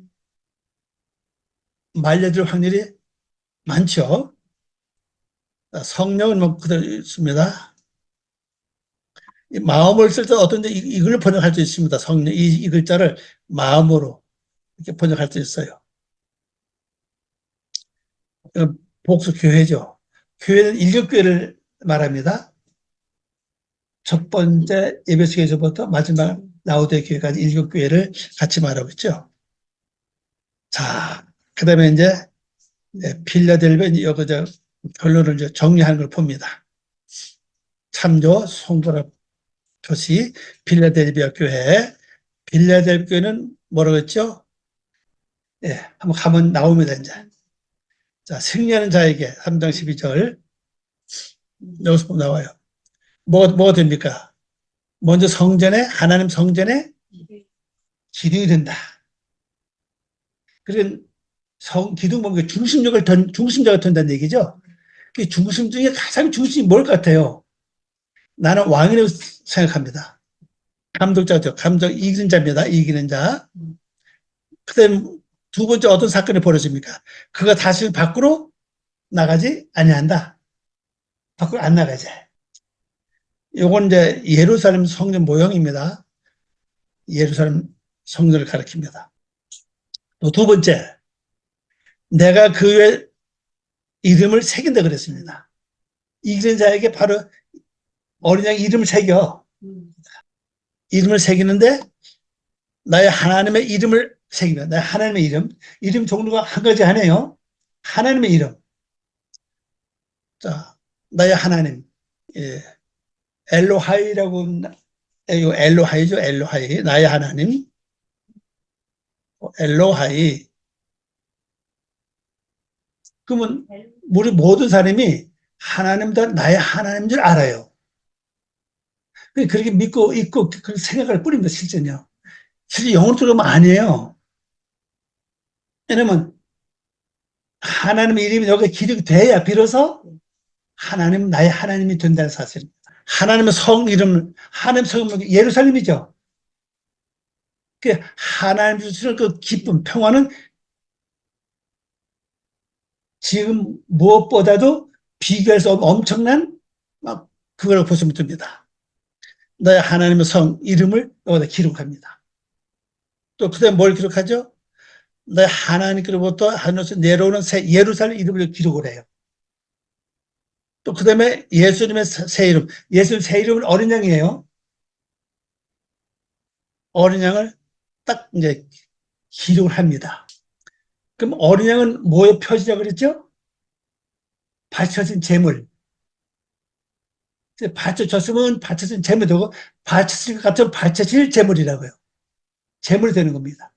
말려들 확률이 많죠. 성령은 뭐 그대로 있습니다. 마음을 쓸 때 어떤 이걸 번역할 수 있습니다. 성령 이 글자를 마음으로 이렇게 번역할 수 있어요. 복수 교회죠. 교회는 일격교회를 말합니다. 첫 번째 에베소에서부터 마지막 라오디게 교회까지 일격교회를 같이 말하고 있죠. 자, 그다음에 이제 필라델비아 여기 결론을 이제 정리하는 걸 봅니다. 참조 송도랍 도시 필라델비아 교회. 필라델비아 교회는 뭐라고 했죠? 예, 한번 가면 나옵니다, 이제. 자, 승리하는 자에게 3장 12절. 여기서 보면 나와요. 뭐가 됩니까? 먼저 하나님 성전에 기둥이 된다. 그러니까 기둥 보면 중심자가 된다는 얘기죠. 그 중심 중에 가장 중심이 뭘 같아요? 나는 왕이라고 생각합니다. 감독자죠. 감독 이기는 자입니다. 이기는 자. 그다음 두 번째 어떤 사건이 벌어집니까? 그가 다시 밖으로 나가지 아니한다. 밖으로 안 나가지. 요건 이제 예루살렘 성전 모형입니다. 예루살렘 성전을 가리킵니다. 또 두 번째, 내가 그의 이름을 새긴다 그랬습니다. 이기는 자에게 바로 어린 양 이름을 새겨. 이름을 새기는데 나의 하나님의 이름을 새기면 나의 하나님의 이름 종류가 한 가지 아니에요. 하나님의 이름. 자, 나의 하나님. 예. 엘로하이라고, 엘로하이죠. 엘로하이. 나의 하나님. 엘로하이. 그러면 우리 모든 사람이 하나님도 나의 하나님인 줄 알아요. 그렇게 믿고 있고 그 생각할 뿐입니다. 실제는요. 실제 영혼적으로 보면 아니에요. 왜냐면 하나님의 이름이 여기에 기록이 돼야 비로소 하나님 나의 하나님이 된다는 사실입니다. 하나님의 성 이름, 하나님 성은 예루살렘이죠. 그 하나님 주시는 그 기쁨, 평화는 지금 무엇보다도 비교할 수 없는 엄청난 막 그걸 보시면 됩니다. 너의 하나님의 성 이름을 여기다 기록합니다. 또 그다음에 뭘 기록하죠? 너의 하나님께로부터 하늘에서 내려오는 새 예루살렘 이름을 기록을 해요. 또 그다음에 예수님의 새 이름, 예수님 새 이름은 어린 양이에요. 어린 양을 딱 이제 기록을 합니다. 그럼 어린 양은 뭐에 표시자 그랬죠? 바쳐진 재물. 바쳐졌으면 바쳐진 재물이 되고 바쳐질 것 같으면 바쳐질 재물이라고요. 재물이 되는 겁니다.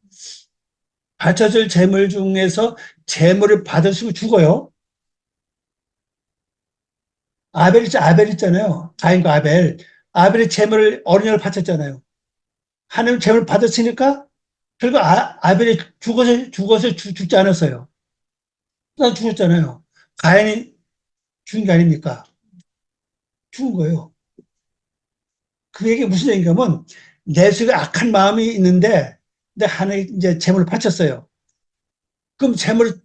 바쳐질 재물 중에서 재물을 받으시고 죽어요. 아벨 있잖아요. 가인과 아벨. 아벨이 재물을 어린 양을 바쳤잖아요. 하나님 재물 받았으니까 결국 아벨이 죽어서 죽지 않았어요. 나 죽었잖아요. 가인이 죽은 게 아닙니까? 죽은 거예요. 그 얘기 무슨 얘기냐면 내 속에 악한 마음이 있는데 근데 하나님 이제 재물을 바쳤어요. 그럼 재물을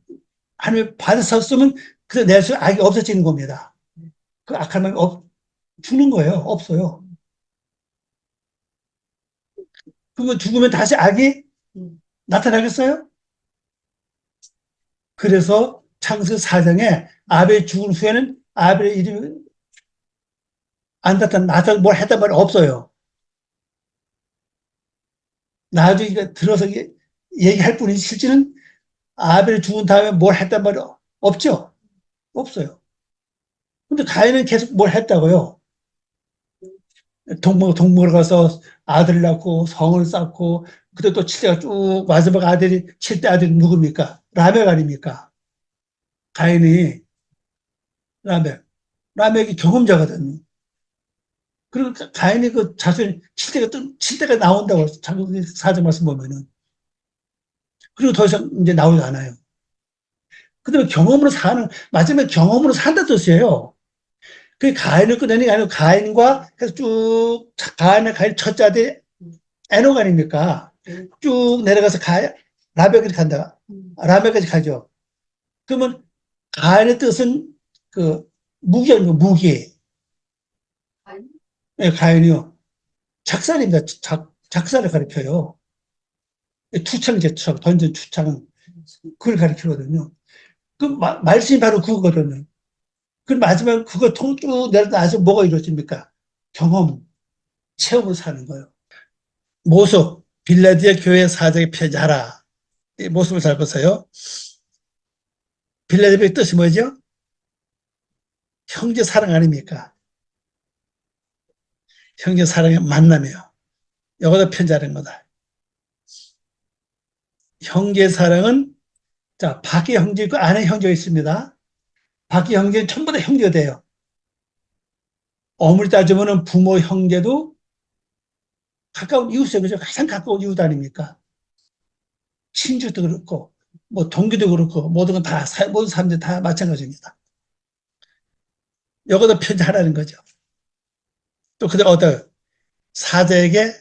하나님 받았었으면 그 내 속에 악이 없어지는 겁니다. 그 악한 마음이 죽는 거예요. 없어요. 그러면 죽으면 다시 악이 나타나겠어요? 그래서 창세기 4장에 아벨이 죽은 후에는 아벨의 이름이 안 나타나 뭘 했단 말이 없어요. 나중에 들어서 얘기할 뿐이지 실제는 아벨이 죽은 다음에 뭘 했단 말이 없죠? 없어요. 근데 가인은 계속 뭘 했다고요? 동물을 가서 아들을 낳고 성을 쌓고 그때 또 7대가 쭉 마지막 아들이 7대 아들이 누굽니까? 라멕 아닙니까? 가인이 라멕. 라멕이 경험자거든요. 그리고 가인이 그 자손이 7대가 나온다고 자기 사정 말씀 보면은. 그리고 더 이상 이제 나오지 않아요. 그 다음에 경험으로 사는, 마지막에 경험으로 산다 뜻이에요. 그 가인을 꺼내는 게 아니고 가인과 해서 쭉 가인 첫째 아들 에녹 아닙니까? 쭉 내려가서 라멕까지 간다. 라멕까지 가죠. 그러면 가인의 뜻은 그 무기입니다. 무기. 네, 가인이요. 작살입니다. 작살을 가리켜요. 투창이죠. 던전 투창. 그걸 가리키거든요. 그 말씀이 바로 그거거든요. 그 마지막 그거 쭉 내려놔서 뭐가 이루어집니까? 경험, 체험을 사는 거예요. 모습, 빌라디아 교회 사정에 표현하라. 이 모습을 잘 보세요. 빌라디아의 뜻이 뭐죠? 형제 사랑 아닙니까? 형제 사랑의 만남이에요. 이거도 편지하는 거다. 형제 사랑은 자 밖에 형제 있고 안에 형제가 있습니다. 밖에 형제는 전부 다 형제가 돼요. 어머니 따지면 부모 형제도 가까운 이웃이죠. 그죠? 가장 가까운 이웃 아닙니까? 친주도 그렇고 뭐 동기도 그렇고 모든 모든 사람들 다 마찬가지입니다. 이거도 편지하라는 거죠. 또 그다음 사자에게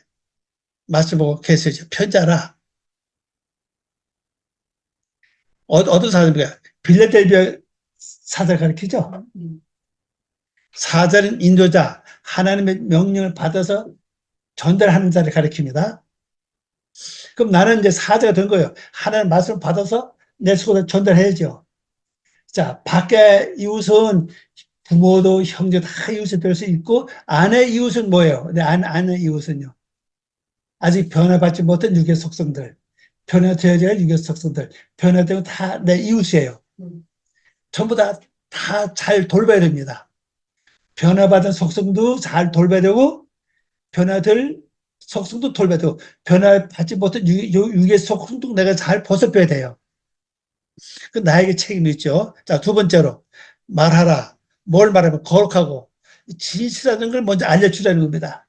말씀하고 계시죠. 편지하라. 어떤 사자입니까? 빌라델비아 사자를 가리키죠. 사자는 인도자, 하나님의 명령을 받아서 전달하는 자를 가리킵니다. 그럼 나는 이제 사자가 된 거예요. 하나님 말씀을 받아서 내 속으로 전달해야죠. 자, 밖에 이웃은 부모도 형제 다 이웃이 될 수 있고 안에 이웃은 뭐예요? 안에 이웃은요. 아직 변화받지 못한 육의 속성들, 변화되어야 할 육의 속성들, 변화되면 다 내 이웃이에요. 전부 다 잘 돌봐야 됩니다. 변화받은 속성도 잘 돌봐야 되고 변화될 속성도 돌봐도 변화받지 못한 육의 속성도 내가 잘 벗어줘야 돼요. 그 나에게 책임이 있죠. 자, 두 번째로 말하라. 뭘 말하면 거룩하고 진실하다는 걸 먼저 알려주라는 겁니다.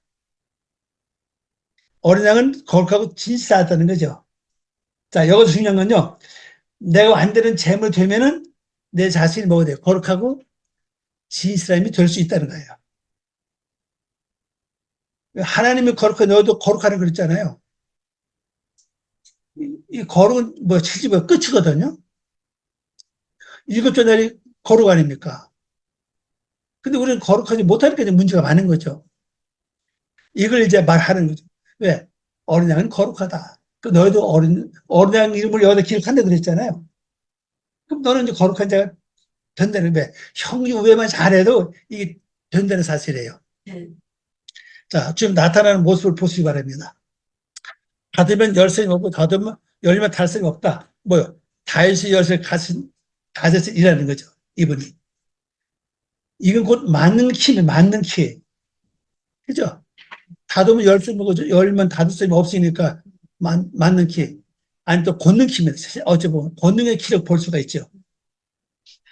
어린 양은 거룩하고 진실하다는 거죠. 자, 여기서 중요한 건요. 내가 안 되는 재물 되면은 내 자신이 뭐가 돼요? 거룩하고 진실함이 될 수 있다는 거예요. 하나님이 거룩해 너도 거룩하라고 그랬잖아요. 이 거룩은 뭐 70의 끝이거든요. 일곱 전날이 거룩 아닙니까? 근데 우리는 거룩하지 못하니까 이제 문제가 많은 거죠. 이걸 이제 말하는 거죠. 왜? 어린 양은 거룩하다. 그 너희도 어린 양 이름을 여기다 기록한다 그랬잖아요. 그럼 너는 이제 거룩한 자가 된다는 왜? 형이 우애만 잘해도 이게 된다는 사실이에요. 네. 자, 지금 나타나는 모습을 보시기 바랍니다. 닫으면 열쇠가 없고 닫으면 열리면 달성이 없다. 뭐요? 다윗의 열쇠를 가져서 일하는 거죠. 이분이. 이건 곧 맞는 키네, 맞는 키. 그죠? 닫으면 열 수 있는 거죠. 열면 닫을 수 없으니까 맞는 키. 아니 또 권능 키입니다. 어찌 보면 권능의 키를 볼 수가 있죠.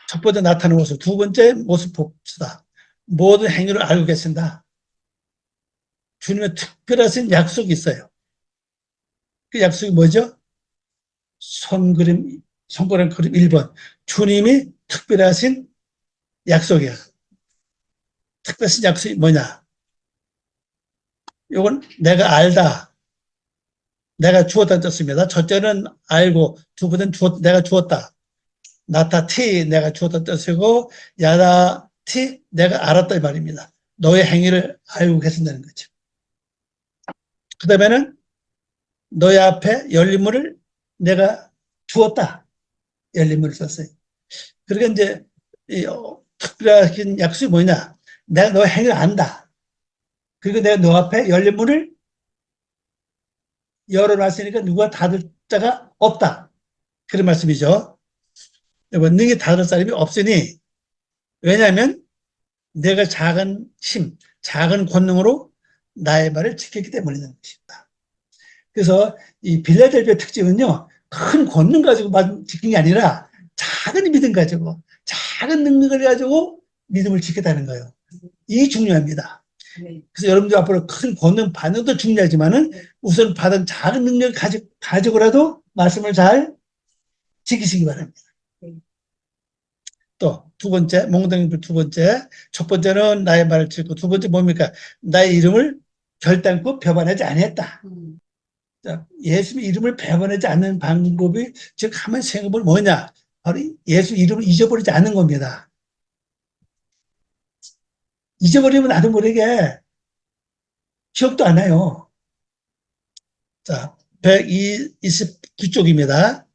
첫 번째 나타나는 모습, 두 번째 모습 봅시다. 모든 행위를 알고 계신다. 주님의 특별하신 약속이 있어요. 그 약속이 뭐죠? 손가락 그림 1번. 주님이 특별하신 약속이야. 특별하신 약속이 뭐냐? 이건 내가 알다. 내가 주었다는 뜻입니다. 첫째는 알고, 두 번째는 내가 주었다. 나타 티 내가 주었다는 뜻이고, 야다 티 내가 알았다 이 말입니다. 너의 행위를 알고 계신다는 거죠. 그 다음에는 너의 앞에 열린 문을 내가 주었다. 열린 문을 썼어요. 그러니까 이제 특별한 약속이 뭐냐? 내가 너의 행위를 안다. 그리고 내가 너 앞에 열린 문을 열어놨으니까 누가 닫을 자가 없다. 그런 말씀이죠. 능히 닫을 사람이 없으니 왜냐하면 내가 작은 힘, 작은 권능으로 나의 말을 지켰기 때문이라는 것입니다. 그래서 이 빌라델비아 특징은요, 큰 권능 가지고 지킨 게 아니라 작은 믿음 가지고, 작은 능력을 가지고 믿음을 지켰다는 거예요. 이게 중요합니다. 그래서 여러분들 앞으로 큰 권능 받는 것도 중요하지만은 우선 받은 작은 능력을 가지고라도 말씀을 잘 지키시기 바랍니다. 또 두 번째, 몽둥이불 두 번째, 첫 번째는 나의 말을 듣고 두 번째 뭡니까? 나의 이름을 결단코 배반하지 아니했다. 자, 예수의 이름을 배반하지 않는 방법이 즉 가만히 생각해보면 뭐냐? 바로 예수 이름을 잊어버리지 않는 겁니다. 잊어버리면 나도 모르게 기억도 안 나요. 자, 129쪽입니다.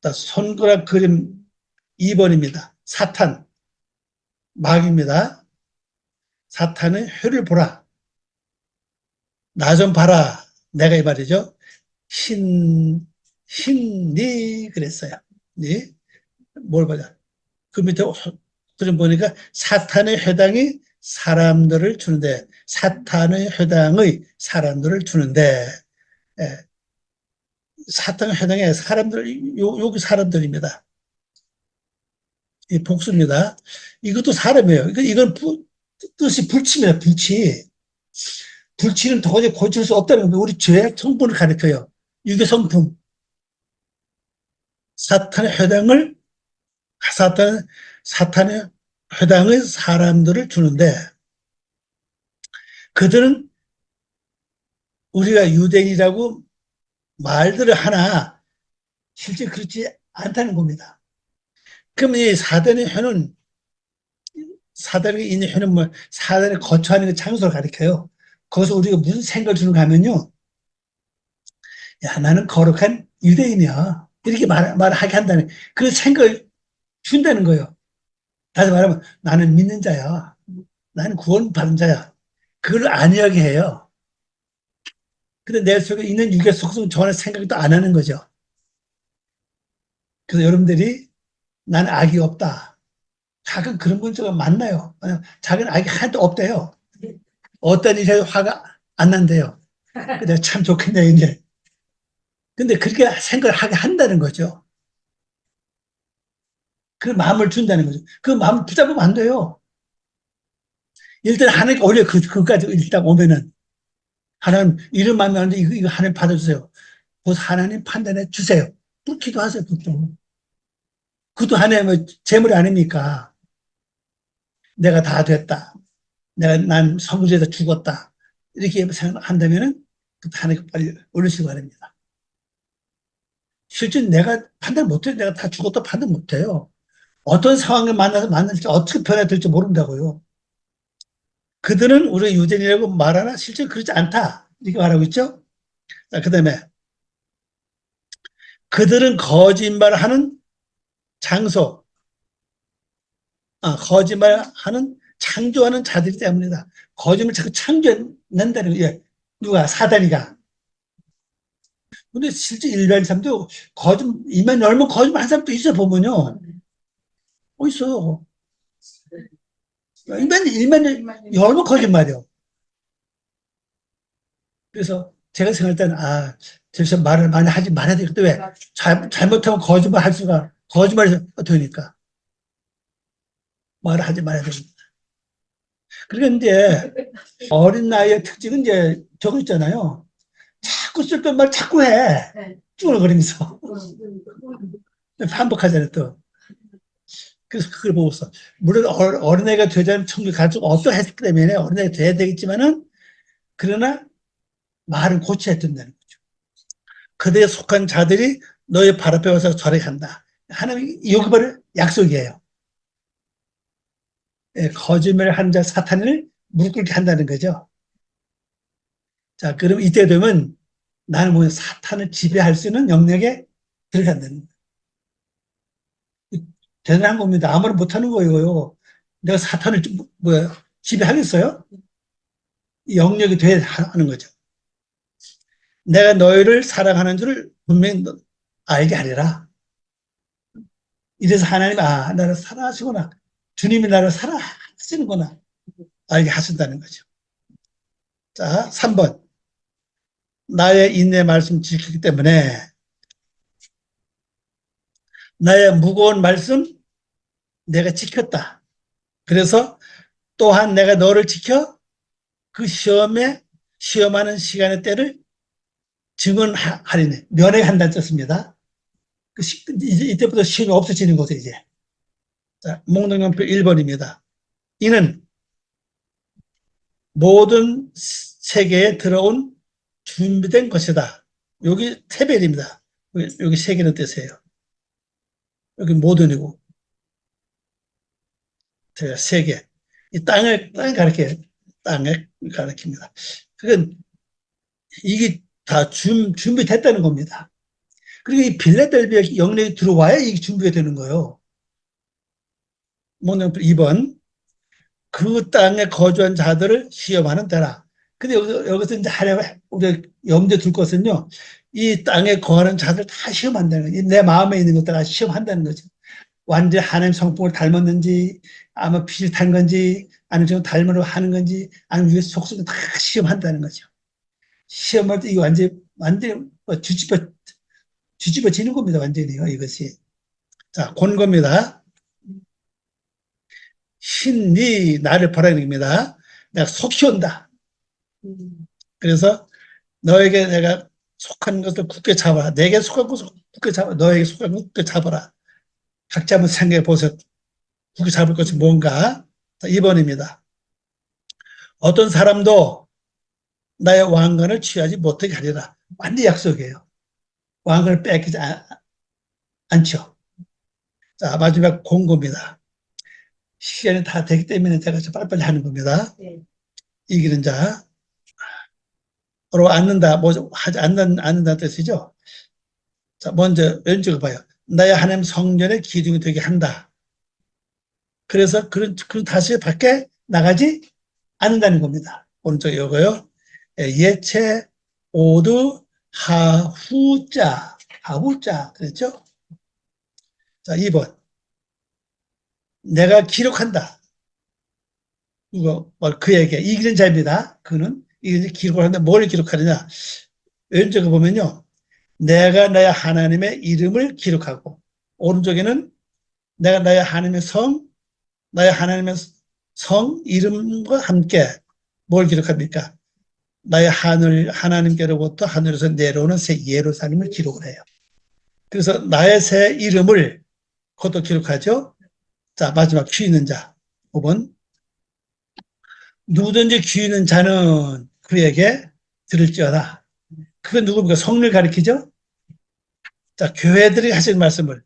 자, 손가락 그림 2번입니다. 사탄, 마귀입니다. 사탄의 혀를 보라. 나 좀 봐라. 내가 이 말이죠. 니 그랬어요. 니? 뭘 보자. 그 밑에 그림 보니까 사탄의 회당이 사람들을 주는데, 사탄의 회당의 사람들을 주는데, 예. 사탄의 회당에 사람들, 여기 사람들입니다. 이 복수입니다. 이것도 사람이에요. 이건 뜻이 불치입니다. 불치. 불치는 도저히 고칠 수 없다는 거 우리 죄의 성분을 가리켜요. 이게 성품. 사탄의 회당의 사람들을 주는데 그들은 우리가 유대인이라고 말들을 하나 실제 그렇지 않다는 겁니다. 그럼 이 사단의 회는 사단이 있는 회는 뭐 사단이 거처하는 장소를 가리켜요. 거기서 우리가 무슨 생각을 주는가 하면요. 야, 나는 거룩한 유대인이야. 이렇게 말하게 한다는 그 생각을 준다는 거예요. 다시 말하면 나는 믿는 자야. 나는 구원받은 자야. 그걸 아니하게 해요. 근데 내 속에 있는 육의 속성은 전혀 생각도 안 하는 거죠. 그래서 여러분들이 나는 악이 없다. 작은 그런 문제가 많나요? 작은 악이 하나도 없대요. 어떤 일에 화가 안 난대요. 근데 참 좋겠네, 이제. 근데 그렇게 생각을 하게 한다는 거죠. 그 마음을 준다는 거죠. 그 마음을 붙잡으면 안 돼요. 일단 하나님 원래 그까지 일단 오면은 하나님 이름 만나는데 이거 하나님 받아주세요. 그 하나님 판단해 주세요. 또 기도하세요. 보통. 그것도 하나님의 재물이 아닙니까? 내가 다 됐다. 난 성주에서 죽었다. 이렇게 생각한다면은 그 하나님 빨리 올리시기 바랍니다. 실제 내가 판단 못해요. 내가 다 죽었다 판단 못해요. 어떤 상황을 만날지 어떻게 변화될지 모른다고요. 그들은 우리 유대인이라고 말하나 실제 그렇지 않다. 이렇게 말하고 있죠. 자, 그 다음에 그들은 거짓말하는 장소, 거짓말하는 창조하는 자들이 때문이다. 거짓말 자꾸 창조낸다는 거예요. 예. 누가? 사단이가. 근데 실제 일반 사람도 입만 열면 거짓말 한 사람도 있어, 보면요. 있어. 입만 열면 거짓말이요. 그래서 제가 생각할 때는, 저기서 말을 많이 하지 말아야 되겠다. 왜? 잘못하면 거짓말 할 수가, 거짓말이 되니까. 말을 하지 말아야 됩니다. 그러니까 이제 어린 나이의 특징은 이제 저거 있잖아요. 자꾸 쓸데없는 말 자꾸 해. 네. 쭈글거리면서. 반복하잖아요, 또. 그래서 그걸 보고서. 물론 어린애가 되자면 청주 가지고 어떠했기 때문에 어린애가 돼야 되겠지만은, 그러나 말은 고쳐야 된다는 거죠. 그대에 속한 자들이 너의 발 앞에 와서 절에 간다. 하나님이 여기를 약속이에요. 예, 거짓말 하는 자 사탄을 무릎 꿇게 한다는 거죠. 자, 그럼 이때 되면 나는 뭐 사탄을 지배할 수 있는 영역에 들어간다는 거예요. 대단한 겁니다. 아무나 못하는 거예요. 내가 사탄을 지배하겠어요? 영역이 돼야 하는 거죠. 내가 너희를 사랑하는 줄을 분명히 알게 하리라. 이래서 하나님, 나를 사랑하시구나. 주님이 나를 사랑하시는구나. 알게 하신다는 거죠. 자, 3번. 나의 인내 말씀 지키기 때문에 나의 무거운 말씀 내가 지켰다. 그래서 또한 내가 너를 지켜 그 시험하는 시간의 때를 증언하리네. 면회한다는 뜻입니다. 이때부터 시험이 없어지는 거죠, 이제. 자, 목록연표 1번입니다. 이는 모든 세계에 들어온 준비된 것이다. 여기 테벨입니다. 여기 세계는 뜻이에요. 여기 모든이고, 세계. 이 땅을 가리켜요. 땅을 가리킵니다. 그건 이게 다 준비됐다는 겁니다. 그리고 이 빌라델비아 영역이 들어와야 이게 준비가 되는 거예요. 목록 2번. 그 땅에 거주한 자들을 시험하는 때라. 근데 여기서 이제 우리가 염두에 둘 것은요, 이 땅에 거하는 자들 다 시험한다는 거예요. 내 마음에 있는 것들 다 시험한다는 거죠. 완전 하나님 성품을 닮았는지, 아마 비슷한 건지, 아니면 좀 닮으려 하는 건지, 아니면 위에 속성을 다 시험한다는 거죠. 시험할 때 이거 완전히 뒤집어지는 겁니다. 완전히요, 이것이. 자, 권고입니다. 신이 나를 보라는 겁니다. 내가 속히 온다. 그래서 너에게 내가 속한 것을 굳게 잡아라. 내게 속한 것을 굳게 잡아. 너에게 속한 것을 굳게 잡아라. 각자 한번 생각해 보세요. 굳게 잡을 것이 뭔가. 자, 2번입니다. 어떤 사람도 나의 왕관을 취하지 못하게 하리라. 완전 약속이에요. 왕관을 뺏기지 않죠. 자, 마지막 공고입니다. 시간이 다 되기 때문에 제가 빨리빨리 하는 겁니다. 네. 이기는 자. 로 앉는다, 하지 않는다 뜻이죠. 자, 먼저 왼쪽을 봐요. 나의 하나님 성전의 기둥이 되게 한다. 그래서 그런 다시 밖에 나가지 않는다는 겁니다. 오른쪽 이거요. 예체 오드 하후자 그랬죠? 자, 2번. 내가 기록한다. 이거 그에게 이기는 자입니다. 그는 이게 기록을 하는데 뭘 기록하느냐. 왼쪽에 보면요. 내가 나의 하나님의 이름을 기록하고, 오른쪽에는 내가 나의 하나님의 나의 하나님의 이름과 함께 뭘 기록합니까? 나의 하나님께로부터 하늘에서 내려오는 새 예루살렘을 기록을 해요. 그래서 나의 새 이름을 그것도 기록하죠. 자, 마지막 귀 있는 자. 5번. 누구든지 귀 있는 자는 그에게 들을지어다. 그건 누굽니까? 성령을 가리키죠? 자, 교회들이 하신 말씀을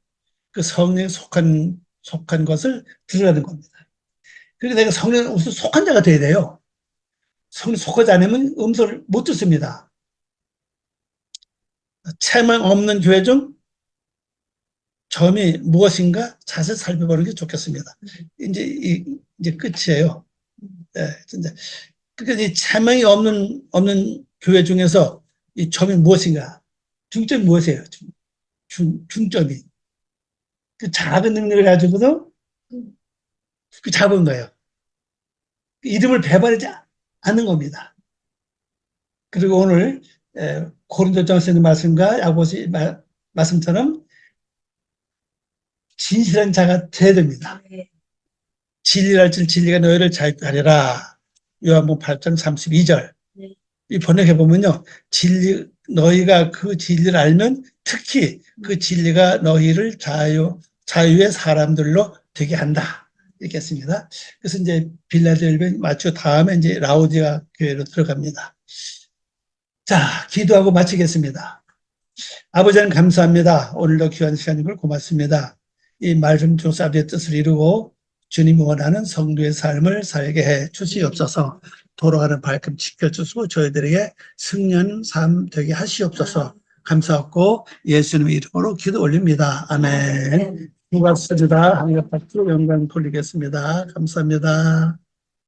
그 성령에 속한 것을 들으라는 겁니다. 그래서 내가 성령에 우선 속한 자가 돼야 돼요. 성령에 속하지 않으면 음성을 못 듣습니다. 체험 없는 교회 중 점이 무엇인가 자세히 살펴보는 게 좋겠습니다. 이제 끝이에요. 네, 진짜. 그러니까 이 체험이 없는 교회 중에서 이 점이 무엇인가? 중점이 무엇이에요? 중점이. 그 작은 능력을 가지고도 그 잡은 거예요. 그 이름을 배반하지 않는 겁니다. 그리고 오늘 고린도전서 있는 말씀과 야고보서 말씀처럼 진실한 자가 돼야 됩니다. 진리랄 진리가 너희를 자유케 하리라. 요한복음 8장 32절. 이 번역해 보면요. 너희가 그 진리를 알면 특히 그 진리가 너희를 자유의 사람들로 되게 한다. 이렇게 했습니다. 그래서 이제 빌라델비아 마치고 다음에 이제 라오디아 교회로 들어갑니다. 자, 기도하고 마치겠습니다. 아버지 하나님 감사합니다. 오늘도 귀한 시간이고 고맙습니다. 이 말씀 조사비의 뜻을 이루고 주님이 원하는 성도의 삶을 살게 해 주시옵소서. 돌아가는 발금 지켜주시고 저희들에게 승리하는 삶 되게 하시옵소서. 감사하고 예수님의 이름으로 기도 올립니다. 아멘. 고맙습니다. 하나님 앞으로 영광 돌리겠습니다. 감사합니다.